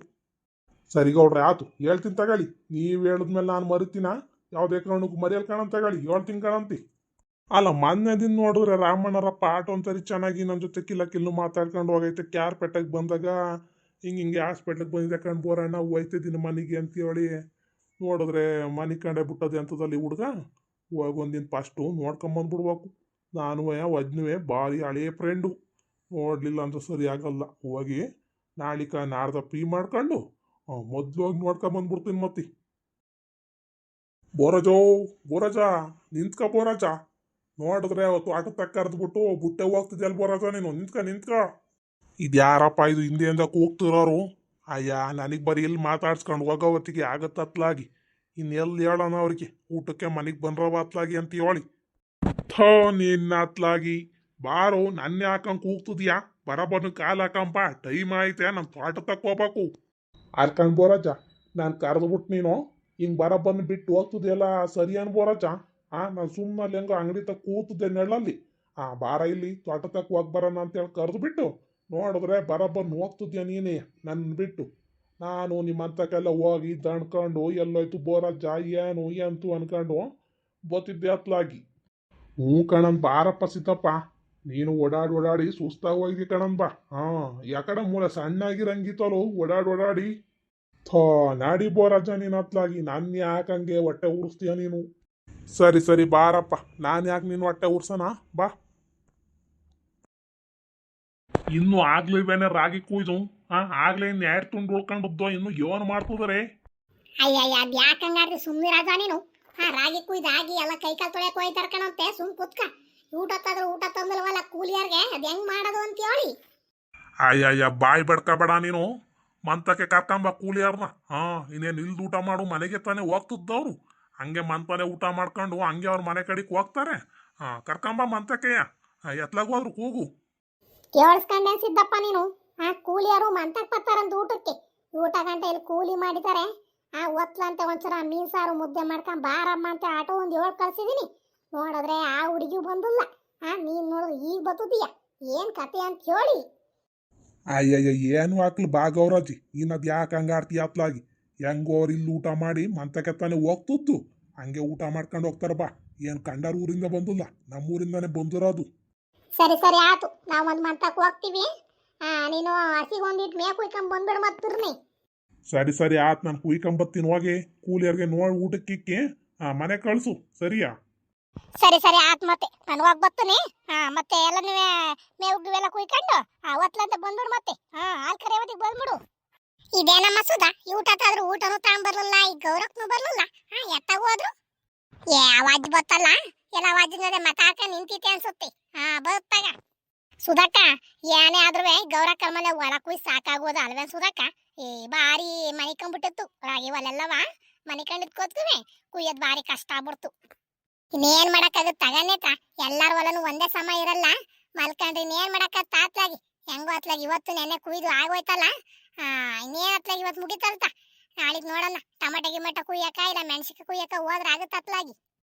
[SPEAKER 3] ಸರಿ ಗೌಡ್ರೆ ಆಯ್ತು, ಹೇಳ್ತೀನಿ ತಗೊಳ್ಳಿ. ನೀವು ಹೇಳಿದ್ಮೇಲೆ ನಾನು ಮರಿತೀನ? ಯಾವುದೇ ಕಾರಣಕ್ಕೂ ಮರಿಯಲ್ ಕಾಣಂತ ತಗೊಳ್ಳಿ. ಹೇಳ್ತೀನಿ ಕಾಣಂತಿ. ಅಲ್ಲ, ಮೊನ್ನೆ ದಿನ ನೋಡಿದ್ರೆ ರಾಮಣ್ಣರಪ್ಪ ಆಟ ಒಂದ್ಸರಿ ಚೆನ್ನಾಗಿ ನನ್ನ ಜೊತೆ ಕಿಲ್ಲು ಮಾತಾಡ್ಕೊಂಡು ಹೋಗೈತೆ. ಕ್ಯಾರ್ಪೇಟೆಗೆ ಬಂದಾಗ ಹಿಂಗೆ ಹಾಸ್ಪಿಟ್ಲಿಗೆ ಬಂದಿದ್ದೆ ಕಣ್ ಬೋರಣ್ಣ, ಹೋಯ್ತಿದ್ದೀನಿ ಮನೆಗೆ ಅಂತೇಳಿ. ನೋಡಿದ್ರೆ ಮನೆ ಕಂಡೆ ಬಿಟ್ಟದೆ ಅಂತದಲ್ಲಿ ಹುಡುಗ. ಹೋಗಿ ಒಂದಿನ ಫಸ್ಟು ನೋಡ್ಕೊಂಬಂದ್ಬಿಡ್ಬೇಕು. ನಾನು ವಜ್ನುವೆ ಭಾರಿ ಹಳೆಯ ಫ್ರೆಂಡು. ನೋಡಲಿಲ್ಲ ಅಂದ್ರೆ ಸರಿ ಆಗಲ್ಲ. ಹೋಗಿ ನಾಡ್ದ ಪೀ ಮಾಡ್ಕೊಂಡು ಮೊದಲು ಹೋಗಿ ನೋಡ್ಕೊಂಬಂದ್ಬಿಡ್ತೀನಿ ಮತ್ತೆ. ಬೋರಜ ನಿಂತ್ಕ ಬೋರಜ. ನೋಡಿದ್ರೆ ಅವತ್ತು ಆಟ ತಕ್ಕರ್ದ್ಬಿಟ್ಟು ಬುಟ್ಟೆ ಹೋಗ್ತಿದ್ಯಲ್ಲ ಬೋರಜ ನೀನು. ನಿಂತ್ಕ. ಇದ್ಯಾರಪ್ಪ ಇದು ಹಿಂದೆಯಿಂದ ಕೂಗ್ತಿರೋರು? ಅಯ್ಯ, ನನಗೆ ಬರೀ ಇಲ್ಲಿ ಮಾತಾಡ್ಸ್ಕೊಂಡು ಹೋಗೋ ಹೊತ್ತಿಗೆ ಆಗತ್ತತ್ಲಾಗಿ. ಇನ್ನೆಲ್ಲಿ ಹೇಳೋಣ ಅವ್ರಿಗೆ? ಊಟಕ್ಕೆ ಮನೆಗೆ ಬಂದ್ರವ ಅತ್ಲಾಗಿ ಅಂತ ಹೇಳಿ. ಥೋ ನಿನ್ನ ಅತ್ಲಾಗಿ. ಬಾರೋ, ನನ್ನೇ ಹಾಕಂಗೆ ಕೂಗ್ತಿದ್ಯಾ? ಬರಬನ್ನು ಕಾಲ್ ಹಾಕಂಪ ಟೈಮ್ ಐತೆ ನಾನು ತೋಟ ತಕ್ಕೋಬೇಕು ಅರ್ಕಂಡ್ ಬೋರಜ್ಜ ನಾನು ಕರೆದ್ಬಿಟ್ಟು ನೀನು ಹಿಂಗೆ ಬರಬನ್ನು ಬಿಟ್ಟು ಹೋಗ್ತದೆಲ್ಲ ಸರಿ ಅನ್ಬೋರಜ್ಜ ನಾನು ಸುಮ್ಮನೆ ಅಲ್ಲಿ ಹೆಂಗೋ ಅಂಗಡಿ ತಕ್ಕ ಕೂತಿದ್ದೆ ನೆಳ್ಳಲ್ಲಿ ಬಾರ ಇಲ್ಲಿ ತೋಟ ತಕ್ಕ ಹೋಗಿ ಬರೋಣ ಅಂತೇಳಿ ಕರೆದು ಬಿಟ್ಟು ನೋಡಿದ್ರೆ ಬರಬನ್ನು ಹೋಗ್ತಿದ್ಯಾ ನೀನೇ ನನ್ನ ಬಿಟ್ಟು ನಾನು ನಿಮ್ಮಂತಕ್ಕೆಲ್ಲ ಹೋಗಿ ದಣ್ಕೊಂಡು ಎಲ್ಲೋಯ್ತು ಬೋರಜ್ಜ ಏನು ಎಂತು ಅನ್ಕೊಂಡು ಬತ್ತಿದ್ದೆ ಹತ್ಲಾಗಿ ಹ್ಞೂ ಕಣನ್ ಬಾರಪ್ಪ ಸಿದ್ದಪ್ಪ ನೀನು ಓಡಾಡಿ ಸುಸ್ತಾಗಿ ಹೋಗಿ ಕಣನ್ ಬಾ ಯಾಕಡೆ ಮೂಲ ಸಣ್ಣಾಗಿರಂಗಿತ್ತಲು ಓಡಾಡಿ ಥೋ ನಾಡಿ ಬೋರಜ್ಜ ನೀನು ಹತ್ಲಾಗಿ ನಾನು ಯಾಕಂಗೆ ಹೊಟ್ಟೆ ಉರಿಸ್ತೀಯ ನೀನು ಸರಿ ಬಾರಪ್ಪ ನಾನು ಯಾಕೆ ನೀನು ಹೊಟ್ಟೆ ಉರ್ಸನ ಬಾ ಇನ್ನು ಆಗ್ಲಿವೇನೆ ರಾಗಿ ಕುಯ್ದು ಆಗ್ಲೇ ಇನ್ನು 2 ತುಂಡು ಉಳ್ಕೊಂಡದ್ದು ಇನ್ನು ಏನು ಮಾಡ್ತಿದಾರೆ
[SPEAKER 1] ಅಯ್ಯಯ್ಯ ಅದ್ ಯಾಕಂಗಾರ್ದಿ ಸುಮ್ಮನೆ ರಾಜ ನೀನು ರಾಗಿ ಕುಯ್ದಾಗಿ ಎಲ್ಲ ಕೈಕಾಲು ತೊಳೆಯಕ್ಕೆ ಹೋಯ್ತಾರ ಕಣಂತೆ ಸುಮ್ ಕುತ್ಕ ಊಟ ತಂದ್ರೆ ಊಟ ತಂದಲ್ವಲ್ಲ ಕೂಲಿಯಾರ್ಗೆ ಅದ್ ಹೆಂಗ್ ಮಾಡೋದು ಅಂತ ಹೇಳಿ
[SPEAKER 3] ಅಯ್ಯಯ್ಯ ಬಾಯಿ ಬಡ್ಕಬೇಡ ನೀನು ಮಂತಕ್ಕೆ ಕರ್ಕೊಂಬ ಕೂಲಿಯಾರ್ನ ಇನ್ನೇನು ಇಲ್ದು ಊಟ ಮಾಡು ಮನೆಗೆ ತಾನೇ ಹೋಗ್ತಿದ್ದವ್ರು ಹಂಗೆ ಮಂತಾನೆ ಊಟ ಮಾಡ್ಕೊಂಡು ಹಂಗೆ ಅವ್ರ ಮನೆ ಕಡೆಗೆ ಹೋಗ್ತಾರೆ ಕರ್ಕೊಂಬ ಮಂತಕ್ಕೆಯ ಎತ್ಲಾಗ ಹೋದ್ರು ಕೂಗು
[SPEAKER 1] ಕೇಳಿಸ್ಕೊಂಡೆ ಸಿದ್ದಪ್ಪ ನೀನು ಕೂಲಿಯಾರು ಮಂತಕ್ ಬರ್ತಾರಂತ ಊಟಕ್ಕೆ ಊಟ ಗಂಟೆ ಇಲ್ಲಿ ಕೂಲಿ ಮಾಡಿದ್ದಾರೆ ಒತ್ಲಂತೆ ಒಂಚೂರ ಮೀನ್ ಸಾರು ಮುದ್ದೆ ಮಾಡ್ಕೊಂಡ್ ಬಾರಮ್ಮ ಅಂತ ಆಟೋ ಒಂದು 7 ಕಳ್ಸಿದೀನಿ ನೋಡಿದ್ರೆ ಆ ಹುಡುಗಿ ಬಂದಿಲ್ಲ ನೀನ್ ನೋಡಿದ್ರೆ ಈಗ ಬರ್ತದೀಯ ಏನ್ ಕತೆ ಅಂತ ಹೇಳಿ
[SPEAKER 3] ಅಯ್ಯಯ್ಯ ಏನು ಹಾಕ್ಲು ಬಾ ಗೌರಾಜಿ ಇನ್ನದ್ ಯಾಕೆ ಹಂಗಾಡ್ತಿ ಹತ್ಲಾಗಿ ಹೆಂಗೋ ಅವ್ರು ಇಲ್ಲಿ ಊಟ ಮಾಡಿ ಮಂತಕ್ಕೆ ತಾನೇ ಹೋಗ್ತಿತ್ತು ಹಂಗೆ ಊಟ ಮಾಡ್ಕೊಂಡು ಹೋಗ್ತಾರ ಬಾ ಏನು ಕಂಡಾರ ಊರಿಂದ ಬಂದಿಲ್ಲ ನಮ್ಮೂರಿಂದಾನೆ ಬಂದಿರೋದು
[SPEAKER 1] ಸರಿ ಆತು ನಾವ್ ಒಂದ್ ಮಂತಕ್ ಹೋಗ್ತೀವಿ ನೀನು ಹಸಿಗೆ ಒಂದಿಟ್ಟು ಮೇಕ್ ಕುಯ್ಕೊಂಡ್ ಬಂದ್ಬಿಡು ಮತ್ತಿರ್ನಿ
[SPEAKER 3] ಸರಿ ಆತ್ ನಾನು ಕುಯ್ಕೊಂಬತ್ತೀನಿ ಹೋಗಿ ಕೂಲಿಯರ್ಗೆ ನೋಡಿ ಊಟಕ್ಕಿಕ್ಕಿ ಮನೆ ಕಳ್ಸು ಸರಿಯಾ
[SPEAKER 1] ಸರಿ ಆತ್ ಮತ್ತೆ ನಾನು ಹೋಗಿ ಬರ್ತೀನಿ ಮತ್ತೆ ಎಲ್ಲ ನೀವೇ ಮೇವು ಕುಯ್ಕೊಂಡು ಒತ್ಲಂತ ಬಂದ್ಬಿಡು ಮತ್ತೆ ಹಾಲ್ ಕರೆಯವತ್ತಿಗೆ ಬಂದ್ಬಿಡು ಇದೇನಮ್ಮ ಸುಧಾ ಊಟಕ್ಕಾದ್ರೂ ಊಟನೂ ತಗೊಂಬರ್ಲಿಲ್ಲ ಈ ಗೌರಕ್ನು ಬರ್ಲಿಲ್ಲ ಎತ್ತಾಗ ಹೋದ್ರು ಅವಾಜ್ ಬತ್ತಲ್ಲ ಎಲ್ಲ ಅವಾಜಿನ ಮತ ಹಾಕ ನಿಂತಿತ್ತೆ ಅನ್ಸುತ್ತೆ ಬತ್ತಾಗ ಸುಧಾಕ ಏನೇ ಆದ್ರೂ ಗೌರಕ್ಕ ಮನೆ ಹೊಲ ಕುಯ್ ಸಾಕಾಗೋದು ಅಲ್ವೇ ಸುಧಾಕ ಬಾರಿ ಮನಿಕೊಂಡ್ಬಿಟ್ಟಿತ್ತು ರಾಗಿ ಹೊಲೆಲ್ಲವ ಮನಿಕೊಂಡಿದ್ ಕೂತ್ಕುವೆ ಕುಯ್ಯೋದ್ ಬಾರಿ ಕಷ್ಟ ಆಗ್ಬಿಡ್ತು ಇನ್ನೇನ್ ಮಾಡಕ್ಕಾಗತ್ ತಗನೇತ ಎಲ್ಲಾರ ಹೊಲನು ಒಂದೇ ಸಮ ಇರಲ್ಲ ಮಲ್ಕೊಂಡ್ರಿ ಇನ್ನೇನ್ ಮಾಡಕ್ಕಾಗತ್ತ ಆತ್ಲಾಗಿ ಹೆಂಗೋ ಅತ್ಲಾಗಿ ಇವತ್ತು ನೆನ್ನೆ ಕುಯ್ದು ಆಗೋಯ್ತಲ್ಲ ಇನ್ನೇನ್ ಅತ್ಲಾಗಿ ಇವತ್ತು ಮುಗಿತಲ್ತ ನಾಳಿಗ್ ನೋಡೋಣ ಟಮಾಟೆ ಗಿಮಟ ಕುಯ್ಯಕ ಇಲ್ಲ ಮೆಣಸಿಗೆ ಕುಯ್ಯಕ ಹೋದ್ರ ಆಗತ್ತ ಅತ್ಲಾಗಿ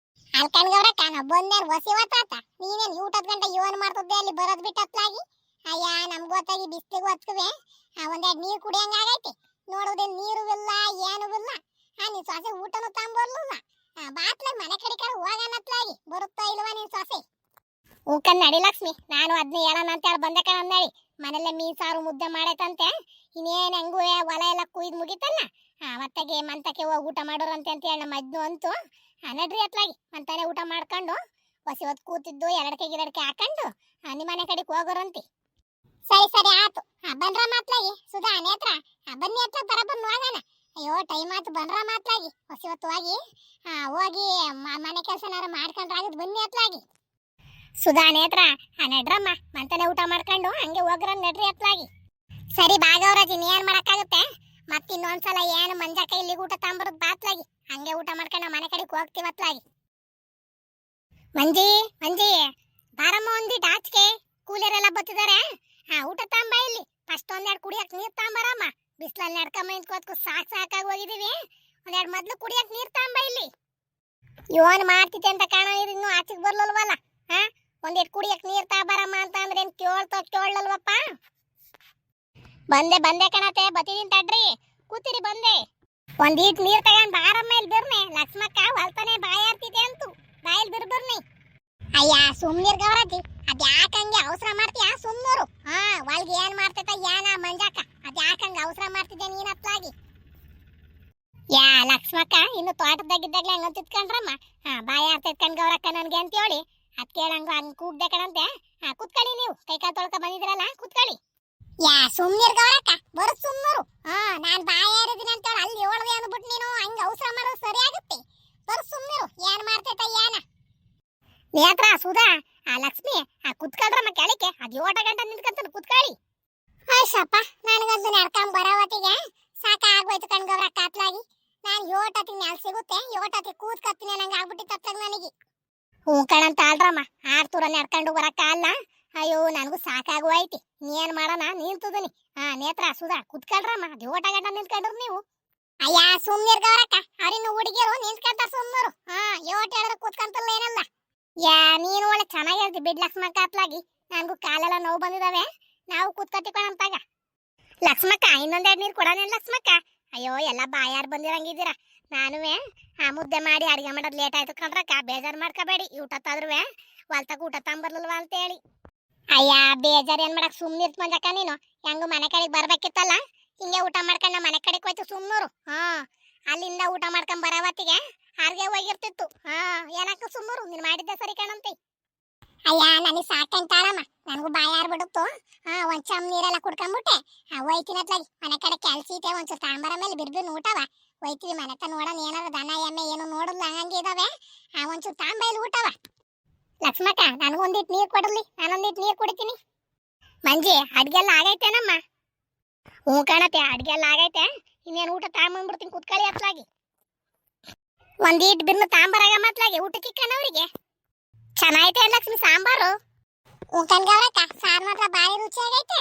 [SPEAKER 1] ಅಲ್ಕಂಡ್ ಗೌರಕ್ಕ ನಾ ಬಂದೇನ್ ಹೊಸಿವತ್ತಾತ ನೀನೇನ್ ಊಟದ ಗಂಟೆ ಏನ್ ಮಾಡ್ತದ್ದೆ ಅಲ್ಲಿ ಬರೋದ್ ಬಿಟ್ಟು ಅತ್ಲಾಗಿ ಅಯ್ಯ ನಮ್ಗೆ ಗೊತ್ತಾಗಿ ಬಿಸ್ಲಿಗೆ ಹೊತ್ಕುವೆ ಒಂದೆರಡು ನೀರು ಕುಡಿಯಂಗ ಆಗೈತಿ ನೋಡುವುದೇನ್ ನೀರು ಇಲ್ಲ ಏನು ಇಲ್ಲ ನಿನ್ ಸೊಸೆ ಊಟನು ತಗೊಂಬರ್ಲಿಲ್ಲ ಬಾತ್ಲಾಗ ಮನೆ ಕಡೆ ಹೋಗನತ್ಲಾಗಿ ಬರುತ್ತಾ ಇಲ್ವಾ ನಿನ್ ಸೊಸೆ ಊಕನ್ ನಡಿ ಲಕ್ಷ್ಮಿ ನಾನು ಅದನ್ನ ಹೇಳೋಣ ಅಂತ ಹೇಳಿ ಬಂದೆ ಕಣ ನಡಿ ಮನೆಯಲ್ಲೇ ಮೀನ್ ಸಾರು ಮುದ್ದೆ ಮಾಡೈತಂತೆ ಇನ್ನೇನ್ ಹೆಂಗೂ ಹೊಲ ಎಲ್ಲ ಕುಯ್ದು ಮುಗಿತಲ್ಲ ಮತ್ತೆಗೆ ಮಂತಕ್ಕೆ ಹೋಗಿ ಊಟ ಮಾಡೋರಂತೆ ಅಂತ ಹೇಳಿ ನಮ್ಮ ಅಜ್ಜು ಅಂತು ನಡ್ರಿ ಅತ್ಲಾಗಿ ಮಂತಾನೆ ಊಟ ಮಾಡ್ಕೊಂಡು ಹೊಸಿ ಹೊತ್ತು ಕೂತಿದ್ದು ಎರಡಕ್ಕೆ ಹಾಕೊಂಡು ನಿಮ್ಮ ಮನೆ ಕಡೆಗೆ ಹೋಗೋರಂತೆ ಸರಿ ಆತು ಬಂದ್ರ ಮಾತ್ಲಾಗಿ ಸುಧಾ ನೇತ್ರ ಬನ್ನಿ ಹತ್ರ ಬರಬನ್ ಹೋಗೋಣ ಅಯ್ಯೋ ಟೈಮ್ ಆಯ್ತು ಬಂದ್ರ ಮಾತ್ಲಾಗಿ ಹೊಸಿ ಹೊತ್ತು ಹೋಗಿ ಮನೆ ಕೆಲಸನಾರು ಮಾಡ್ಕೊಂಡ್ರಾಗದ್ ಬನ್ನಿ ಹತ್ಲಾಗಿ ಸುಧಾ ನೇತ್ರ ನಡ್ರಮ್ಮ ಮಂತಾನೆ ಊಟ ಮಾಡ್ಕೊಂಡು ಹಂಗೆ ಹೋಗ್ರ ನಡ್ರಿ ಹತ್ಲಾಗಿ ಸರಿ ಭಾಗವರಾಜಿ ನೀ ಏನ್ ಮಾಡಕ್ಕಾಗುತ್ತೆ ಮತ್ತಿನ್ನೊಂದ್ಸಲ ಏನು ಮಂಜಾಕ ಇಲ್ಲಿ ಊಟ ತಗೊಂಬರೋದು ಬಾತ್ಲಾಗಿ ಹಂಗೆ ಊಟ ಮಾಡ್ಕೊಂಡು ಮನೆ ಕಡೆಗೆ ಹೋಗ್ತೀವಿ ಹತ್ಲಾಗಿ ಮಂಜಿ ಬಾರಮ್ಮ ಒಂದಿಟ್ಟು ಆಚೆಗೆ ಕೂಲಿಯರೆಲ್ಲ ಬತ್ತಿದ್ದಾರೆ ಊಟ ತಗೊಂಬ ಇಲ್ಲಿ ಫಸ್ಟ್ ಒಂದೆರಡು ಕುಡಿಯಕ್ ನೀರ್ ತಗೊಂಬರಮ್ಮ ಬಿಸ್ಲಲ್ಲಿ ನಡ್ಕೊಂಬ ನಿಂತ್ಕೋತ್ಕು ಸಾಕಾಗಿ ಹೋಗಿದೀವಿ ಒಂದೆರಡು ಮೊದ್ಲು ಕುಡಿಯಕ್ ನೀರ್ ತಗೊಂಬ ಇಲ್ಲಿ ಇವನ್ ಮಾಡ್ತಿದ್ದೆ ಅಂತ ಕಾಣ ಇನ್ನು ಆಚೆಗೆ ಬರ್ಲಲ್ವಲ್ಲ ಒಂದಿಟ್ಟು ಕುಡಿಯಕ್ ನೀರ್ ತಗೊಂಬರಮ್ಮ ಅಂತ ಅಂದ್ರೆ ಏನ್ ಕೇಳಲ್ವಪ್ಪ ಬಂದೆ ಕಣತೆ ಬತ್ತಿದೀನಿ ತಡ್ರಿ ಕೂತಿರಿ ಬಂದೆ ಒಂದೀಟ್ ನೀರ್ ತಗೊಂಡ್ ಬಾರಮ್ಮ ಇಲ್ಲಿ ಬರ್ನೆ ಲಕ್ಷ್ಮಕ್ಕ ಹೊಲ್ತಾನೆ ಬಾಯಿ ಆರ್ತಿದೆ ಅಂತು ಬಾಯಲ್ಲಿ ಬರ್ಬರ್ನಿ ಅಯ್ಯ ಸುಮ್ನೀರ್ ಗೌರಾಜಿ ಅದ್ ಯಾಕಂಗೆ ಅವಸರ ಮಾಡ್ತೀಯ ಸುಮ್ನೂರು ಒಳಗೆ ಏನ್ ಮಾಡ್ತೈತ ಏನ ಮಂಜಾಕ ಅದ್ ಯಾಕಂಗೆ ಅವಸರ ಮಾಡ್ತಿದ್ದೆ ನೀನ್ ಹತ್ಲಾಗಿ ಯಾ ಲಕ್ಷ್ಮಕ್ಕ ಇನ್ನು ತೋಟದಾಗಿದ್ದಾಗ್ಲೇ ಹಂಗ ತಿತ್ಕೊಂಡ್ರಮ್ಮ ಬಾಯಿ ಆರ್ತೈತ್ ಕಣ್ ಗೌರಕ್ಕ ನನ್ಗೆ ಅಂತ ಹೇಳಿ ಅದ್ ಕೇಳಂಗ ಹಂಗ ಕೂಗ್ದೆ ಕಣಂತೆ ಕುತ್ಕೊಳ್ಳಿ ನೀವು ಕೈಕಾಲ್ ತೊಳ್ಕ ಬಂದಿದ್ರಲ್ಲ ಕುತ್ಕೊಳ್ಳಿ ಯಾ ಸುಮ್ನೀರ್ ಗೌರಕ್ಕ ಬರೋದ್ ಸುಮ್ನೂರು ನಾನ್ ಬಾಯಿ ಆರಿದೀನಿ ಅಂತ ಹೇಳಿ ಅಲ್ಲಿ ಹೇಳ್ದೆ ಅಂದ್ಬಿಟ್ಟು ನೀನು ಹಂಗ ಅವಸರ ಮಾಡೋದು ಸರಿ ಆಗುತ್ತೆ ಬರೋದ್ ಸುಮ್ನೀರು ಏನ್ ಮಾಡ್ತೈತ ಏನ ನೇತ್ರ ಸುಧಾ ಲಕ್ಷ್ಮಿ ಕುತ್ಕೊಳ್ರಮ್ಮ ಕೆಳಕ್ಕೆ ಅದ್ 7 ಗಂಟೆ ನಿಂತ್ಕೊಂತ ಕುತ್ಕೊಳ್ಳಿ ಆಯ್ಸಪ್ಪ ನನಗಂತೂ ನಡ್ಕೊಂಡ್ ಬರೋವತ್ತಿಗೆ ಸಾಕಾಗೋಯ್ತು ಕಣ್ಗವ್ರಕ್ಕ ಹತ್ಲಾಗಿ ನಾನು 7 ಹೊತ್ತಿಗೆ ನೆಲ್ ಸಿಗುತ್ತೆ 7 ಹೊತ್ತಿಗೆ ಕೂತ್ಕತ್ತೀನಿ ನಂಗೆ ಆಗ್ಬಿಟ್ಟಿತ್ತು ಹತ್ಲಾಗ ನನಗೆ ಹ್ಞೂ ಕಣಂತ ಅಲ್ರಮ್ಮ 6 ತೂರ ನಡ್ಕೊಂಡು ಬರಕ್ಕ ಅಲ್ಲ ಅಯ್ಯೋ ನನಗೂ ಸಾಕಾಗುವೈತಿ ನೀನ್ ಮಾಡೋಣ ನಿಂತದನಿ ನೇತ್ರ ಸುಧಾ ಕುತ್ಕೊಳ್ರಮ್ಮ ದೇವಟ ಗಂಟ ನಿಂತ್ಕೊಂಡ್ರು ನೀವು ಅಯ್ಯ ಸುಮ್ನಿರ್ ಗೌರಕ್ಕ ಅವ್ರಿನ್ನು ಹುಡುಗಿಯರು ನಿಂತ್ಕೊಂತಾರ ಸುಮ್ನರು ಯೋಟ್ ಹೇಳಿದ್ರೆ ಕೂತ್ಕೊಂತಲ್ಲ ಏನಲ್ಲ ಯಾ ನೀನು ಒಳ್ಳೆ ಚೆನ್ನಾಗಿ ಹೇಳ್ತಿ ಬಿಡ್ ಲಕ್ಷ್ಮಕ್ಕ ಅತ್ಲಾಗಿ ನನಗೂ ಕಾಲೆಲ್ಲ ನೋವು ಬಂದಿದಾವೆ ನಾವು ಕೂತ್ಕೊತಿಕೊಂಡಂತಾಗ ಲಕ್ಷ್ಮಕ್ಕ ಇನ್ನೊಂದೆರಡು ನೀರು ಕೊಡೋಣ ಲಕ್ಷ್ಮಕ್ಕ ಅಯ್ಯೋ ಎಲ್ಲ ಬಾಯಾರು ಬಂದಿರಂಗಿದ್ದೀರಾ ನಾನುವೆ ಮುದ್ದೆ ಮಾಡಿ ಅಡಿಗೆ ಮಾಡೋದು ಲೇಟ್ ಆಯ್ತು ಕಂಡ್ರಕ್ಕ ಬೇಜಾರು ಮಾಡ್ಕೋಬೇಡಿ ಊಟತ್ತಾದ್ರೂ ಹೊಲ್ತಕ್ಕ ಊಟ ತಂಬರ್ಲಿಲ್ವ ಅಂತ ಹೇಳಿ ಅಯ್ಯ ಬೇಜಾರು ಏನ್ ಮಾಡಕ್ ಸುಮ್ನಿರ್ತ ಮಂಜಕ್ಕ ನೀನು ಹೆಂಗು ಮನೆ ಕಡೆಗೆ ಬರ್ಬೇಕಿತ್ತಲ್ಲ ಹಿಂಗೆ ಊಟ ಮಾಡ್ಕೊಂಡು ಮನೆ ಕಡೆಗೆ ಹೋಯ್ತು ಸುಮ್ನೂರು ಅಲ್ಲಿಂದ ಊಟ ಮಾಡ್ಕೊಂಡ್ ಬರೋವತ್ತಿಗೆ ಹಾರ್ಗೆ ಹೋಗಿರ್ತಿತ್ತು ಏನಕ್ಕ ಸುಮ್ಮರು ನೀನ್ ಮಾಡಿದ್ದೆ ಸರಿ ಕಾಣಂತಿ ಅಯ್ಯ ನನಗೆ ಸಾಕಂತಾಳಮ್ಮ ನನಗೂ ಬಾಯಾರ್ ಬಿಡುತ್ತು ಒಂದ್ ಚಮ್ ನೀರೆಲ್ಲ ಕುಡ್ಕೊಂಡ್ಬಿಟ್ಟೆ ಹೋಯ್ತಿನತ್ಲಾಗಿ ಮನೆ ಕಡೆ ಕೆಲ್ಸ ಐತೆ ಒಂಚೂರು ತಾಂಬರ ಮೇಲೆ ಬಿರ್ಬಿರ್ ಊಟವ ಹೋಯ್ತೀವಿ ಮನೆ ತ ನೋಡೋಣ ಏನಾರ ದನ ಎಮ್ಮೆ ಏನು ನೋಡಲ್ಲ ಹಂಗೆ ಇದಾವೆ ಒಂಚೂರು ತಾಂಬೈಲಿ ಊಟವ ಲಕ್ಷ್ಮಕ್ಕ ನನಗೊಂದಿಟ್ಟು ನೀರು ಕೊಡಲಿ ನಾನೊಂದಿಟ್ಟು ನೀರು ಕುಡಿತೀನಿ ಮಂಜಿ ಅಡ್ಗೆಲ್ಲ ಆಗೈತೇನಮ್ಮ ಹ್ಞೂ ಕಾಣತ್ತೆ ಅಡ್ಗೆ ಎಲ್ಲ ಆಗೈತೆ ಇನ್ನೇನು ಊಟ ತಗೊಂಬಂದ್ಬಿಡ್ತೀನಿ ಕುತ್ಕೊಳ್ಳಿ ಅತ್ಲಾಗಿ ಒಂದೀಟ್ ಬಿರ್ನ ತಾಂಬರಾಗ ಮತ್ಲಾಗಿ ಊಟಕ್ಕೆ ಕಣವ್ರಿಗೆ ಚೆನ್ನಾಗೈತೆ ಲಕ್ಷ್ಮಿ ಸಾಂಬಾರು ಹ್ಞೂ ಕಣ್ಗವ್ರಕ್ಕ ಸಾರು ಮಾತ್ರ ಭಾರಿ ರುಚಿಯಾಗೈತೆ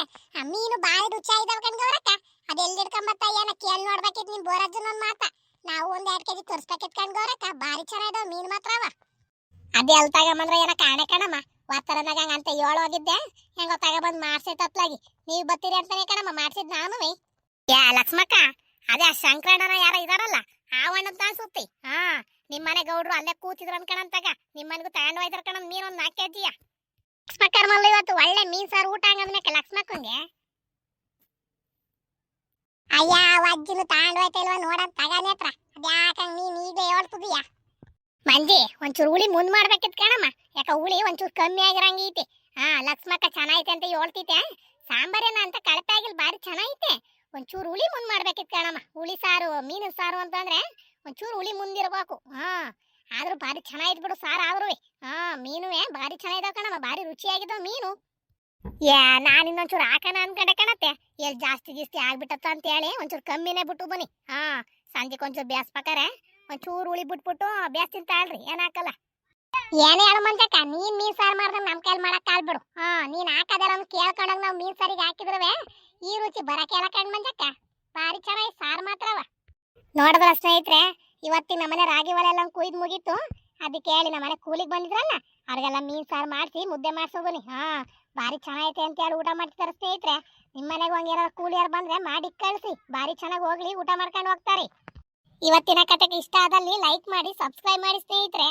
[SPEAKER 1] ಮೀನು ಭಾರಿ ರುಚಿಯಾಗಿದ್ದಾವ ಕಣ್ಗವ್ರಕ್ಕ ಅದೆಲ್ಲಿ ಹಿಡ್ಕೊಂಬತ್ತ ಏನ ಕೇಳಿ ನೋಡ್ಬೇಕಿತ್ತು ನಿಮ್ ಬೋರಜ್ಜನ ಒಂದ್ ಮಾತ ನಾವು ಒಂದ್ 2 ಕೆಜಿ ತೋರಿಸ್ಬೇಕಿತ್ತು ಕಣ್ಗವ್ರಕ್ಕ ಭಾರಿ ಚೆನ್ನಾಗಿದಾವ ಮೀನು ಮಾತ್ರ ಅವ ಅದೇ ಅಲ್ಲಿ ತಗೊಂಬಂದ್ರೆ ಏನ ಕಾಣೆ ಕಣಮ್ಮ ವಾತಾವರಣದಾಗ ಅಂತ ಹೋಗಿದ್ದೆ ಹೆಂಗೋ ತಗೊಬಂದ್ ಮಾಡ್ಸೈತತ್ಲಾಗಿ ನೀವು ಬತ್ತೀರಿ ಅಂತಾನೆ ಕಣಮ್ಮ ಮಾಡ್ಸಿದ್ ನಾನು ಯಾ ಲಕ್ಷ್ಮಕ್ಕ ಅದೇ ಶಂಕರಣ್ಣನ ಯಾರ ಇದಾರಲ್ಲ ಆವಣ್ಣಂತ ಅನ್ಸುತ್ತಿ ನಿಮ್ಮನೆ ಗೌಡ್ರು ಅಲ್ಲೇ ಕೂತಿದ್ರು ಅನ್ಕಣಂತಾಗ ನಿಮ್ಮನೆಗೂ ತಗೊಂಡು ಹೋಯ್ತಾರ ಕಣ ಮೀನ್ ಒಂದ್ 4 ಕೆಜಿಯ ಲಕ್ಷ್ಮಕ್ಕರ್ ಮಲ್ಲ ಇವತ್ತು ಒಳ್ಳೆ ಮೀನ್ ಸಾರು ಊಟ ಹಂಗಂದ್ಮೇಲೆ ಲಕ್ಷ್ಮಕ್ಕಂಗೆ ಅಯ್ಯ ಅಜ್ಜಿನು ತಗೊಂಡು ಹೋಯ್ತಾ ಇಲ್ವ ನೋಡಂತ ತಗನೇತ್ರ ಅದ್ಯಾಕಂಗ್ ನೀನ್ ಈಗ ಹೇಳ್ತಿದೀಯ ಮಂಜಿ ಒಂಚೂರು ಹುಳಿ ಮುಂದ್ ಮಾಡ್ಬೇಕಿತ್ ಕಣಮ್ಮ ಯಾಕ ಹುಳಿ ಒಂಚೂರು ಕಮ್ಮಿ ಆಗಿರಂಗೈತಿ ಲಕ್ಷ್ಮಕ್ಕ ಚೆನ್ನಾಗೈತೆ ಅಂತ ಹೇಳ್ತಿದ್ದೆ ಸಾಂಬಾರೇನ ಅಂತ ಕಳಪೆ ಆಗಿಲ್ ಬಾರಿ ಚೆನ್ನಾಗೈತೆ ಒಂಚೂರು ಹುಳಿ ಮುಂದ್ ಮಾಡ್ಬೇಕಿತ್ ಕಣಮ್ಮ ಹುಳಿ ಸಾರು ಮೀನು ಸಾರು ಅಂತಂದ್ರೆ ಒಂಚೂರು ಹುಳಿ ಮುಂದಿರ್ಬೇಕು ಆದ್ರೂ ಭಾರಿ ಚೆನ್ನಾಗಿದ್ ಬಿಡು ಸಾರು ಆದ್ರೂ ಮೀನುವೆ ಭಾರಿ ಚೆನ್ನಾಗಿದಾವ ಕಣಮ್ಮ ಭಾರಿ ರುಚಿಯಾಗಿದಾವ ಮೀನು ಯಾ ನಾನು ಇನ್ನೊಂಚೂರು ಹಾಕೋಣ ಅನ್ಕೊಂಡೆ ಕಣತ್ತೆ ಎಲ್ಲಿ ಜಾಸ್ತಿ ಆಗ್ಬಿಟ್ಟತ್ತ ಅಂತ ಹೇಳಿ ಒಂಚೂರು ಕಮ್ಮಿನೇ ಬಿಟ್ಟು ಬನ್ನಿ ಸಂಜೆಗೆ ಒಂಚೂರು ಬೇಸ್ಬೇಕಾರೆ ಒಂಚೂರು ಹುಳಿ ಬಿಟ್ಬಿಟ್ಟು ಬೇಸ್ ತಿಂತಾಳ್ರಿ ಏನ್ ಹಾಕಲ್ಲ ಏನೇ ಹೇಳು ಮಂಜಕ್ಕ ನೀನ್ ಮೀನ್ ಸಾರು ಮಾಡ್ದಂಗ ನಮ್ ಕೈಲಿ ಮಾಡಕ್ ಆಲ್ಬಿಡು ನೀನ್ ಹಾಕದಲ್ಲ ಕೇಳ್ಕೊಂಡಾಗ ನಾವ್ ಮೀನ್ ಸಾರಿಗೆ ಹಾಕಿದ್ರವೆ ಈ ರುಚಿ ಬರಕ್ ಹೇಳಕಂಡ್ ಮಂಜಕ್ಕ ಭಾರಿ ಚೆನ್ನಾಗಿ ಸಾರು ಮಾತ್ರವ ನೋಡಿದ್ರ ಸ್ನೇಹಿತರೆ ಇವತ್ತಿನ ನಮ್ಮನೆ ರಾಗಿ ಒಲೆ ಎಲ್ಲ ಕುಯ್ದು ಮುಗೀತು ಅದಕ್ಕೆ ಹೇಳಿ ನಮ್ಮನೆ ಕೂಲಿಗೆ ಬಂದಿದ್ರಲ್ಲ ಅವ್ರಿಗೆಲ್ಲ ಮೀನ್ ಸಾರು ಮಾಡಿಸಿ ಮುದ್ದೆ ಮಾಡ್ಸೋಬನಿ ಭಾರಿ ಚೆನ್ನಾಗೈತೆ ಅಂತ ಹೇಳಿ ಊಟ ಮಾಡ್ತಿದಾರೆ ಸ್ನೇಹಿತರೆ ನಿಮ್ಮನೆಗೆ ಹಂಗೇನಾರ ಕೂಲಿಯರ್ ಬಂದ್ರೆ ಮಾಡಿ ಕಳಿಸಿ ಭಾರಿ ಚೆನ್ನಾಗಿ ಹೋಗ್ಲಿ ಊಟ ಮಾಡ್ಕೊಂಡು ಹೋಗ್ತಾರೆ ಇವತ್ತಿನ ಕಥೆಗೆ ಇಷ್ಟ ಆದಲ್ಲಿ ಲೈಕ್ ಮಾಡಿ ಸಬ್ಸ್ಕ್ರೈಬ್ ಮಾಡಿ ಸ್ನೇಹಿತರೆ.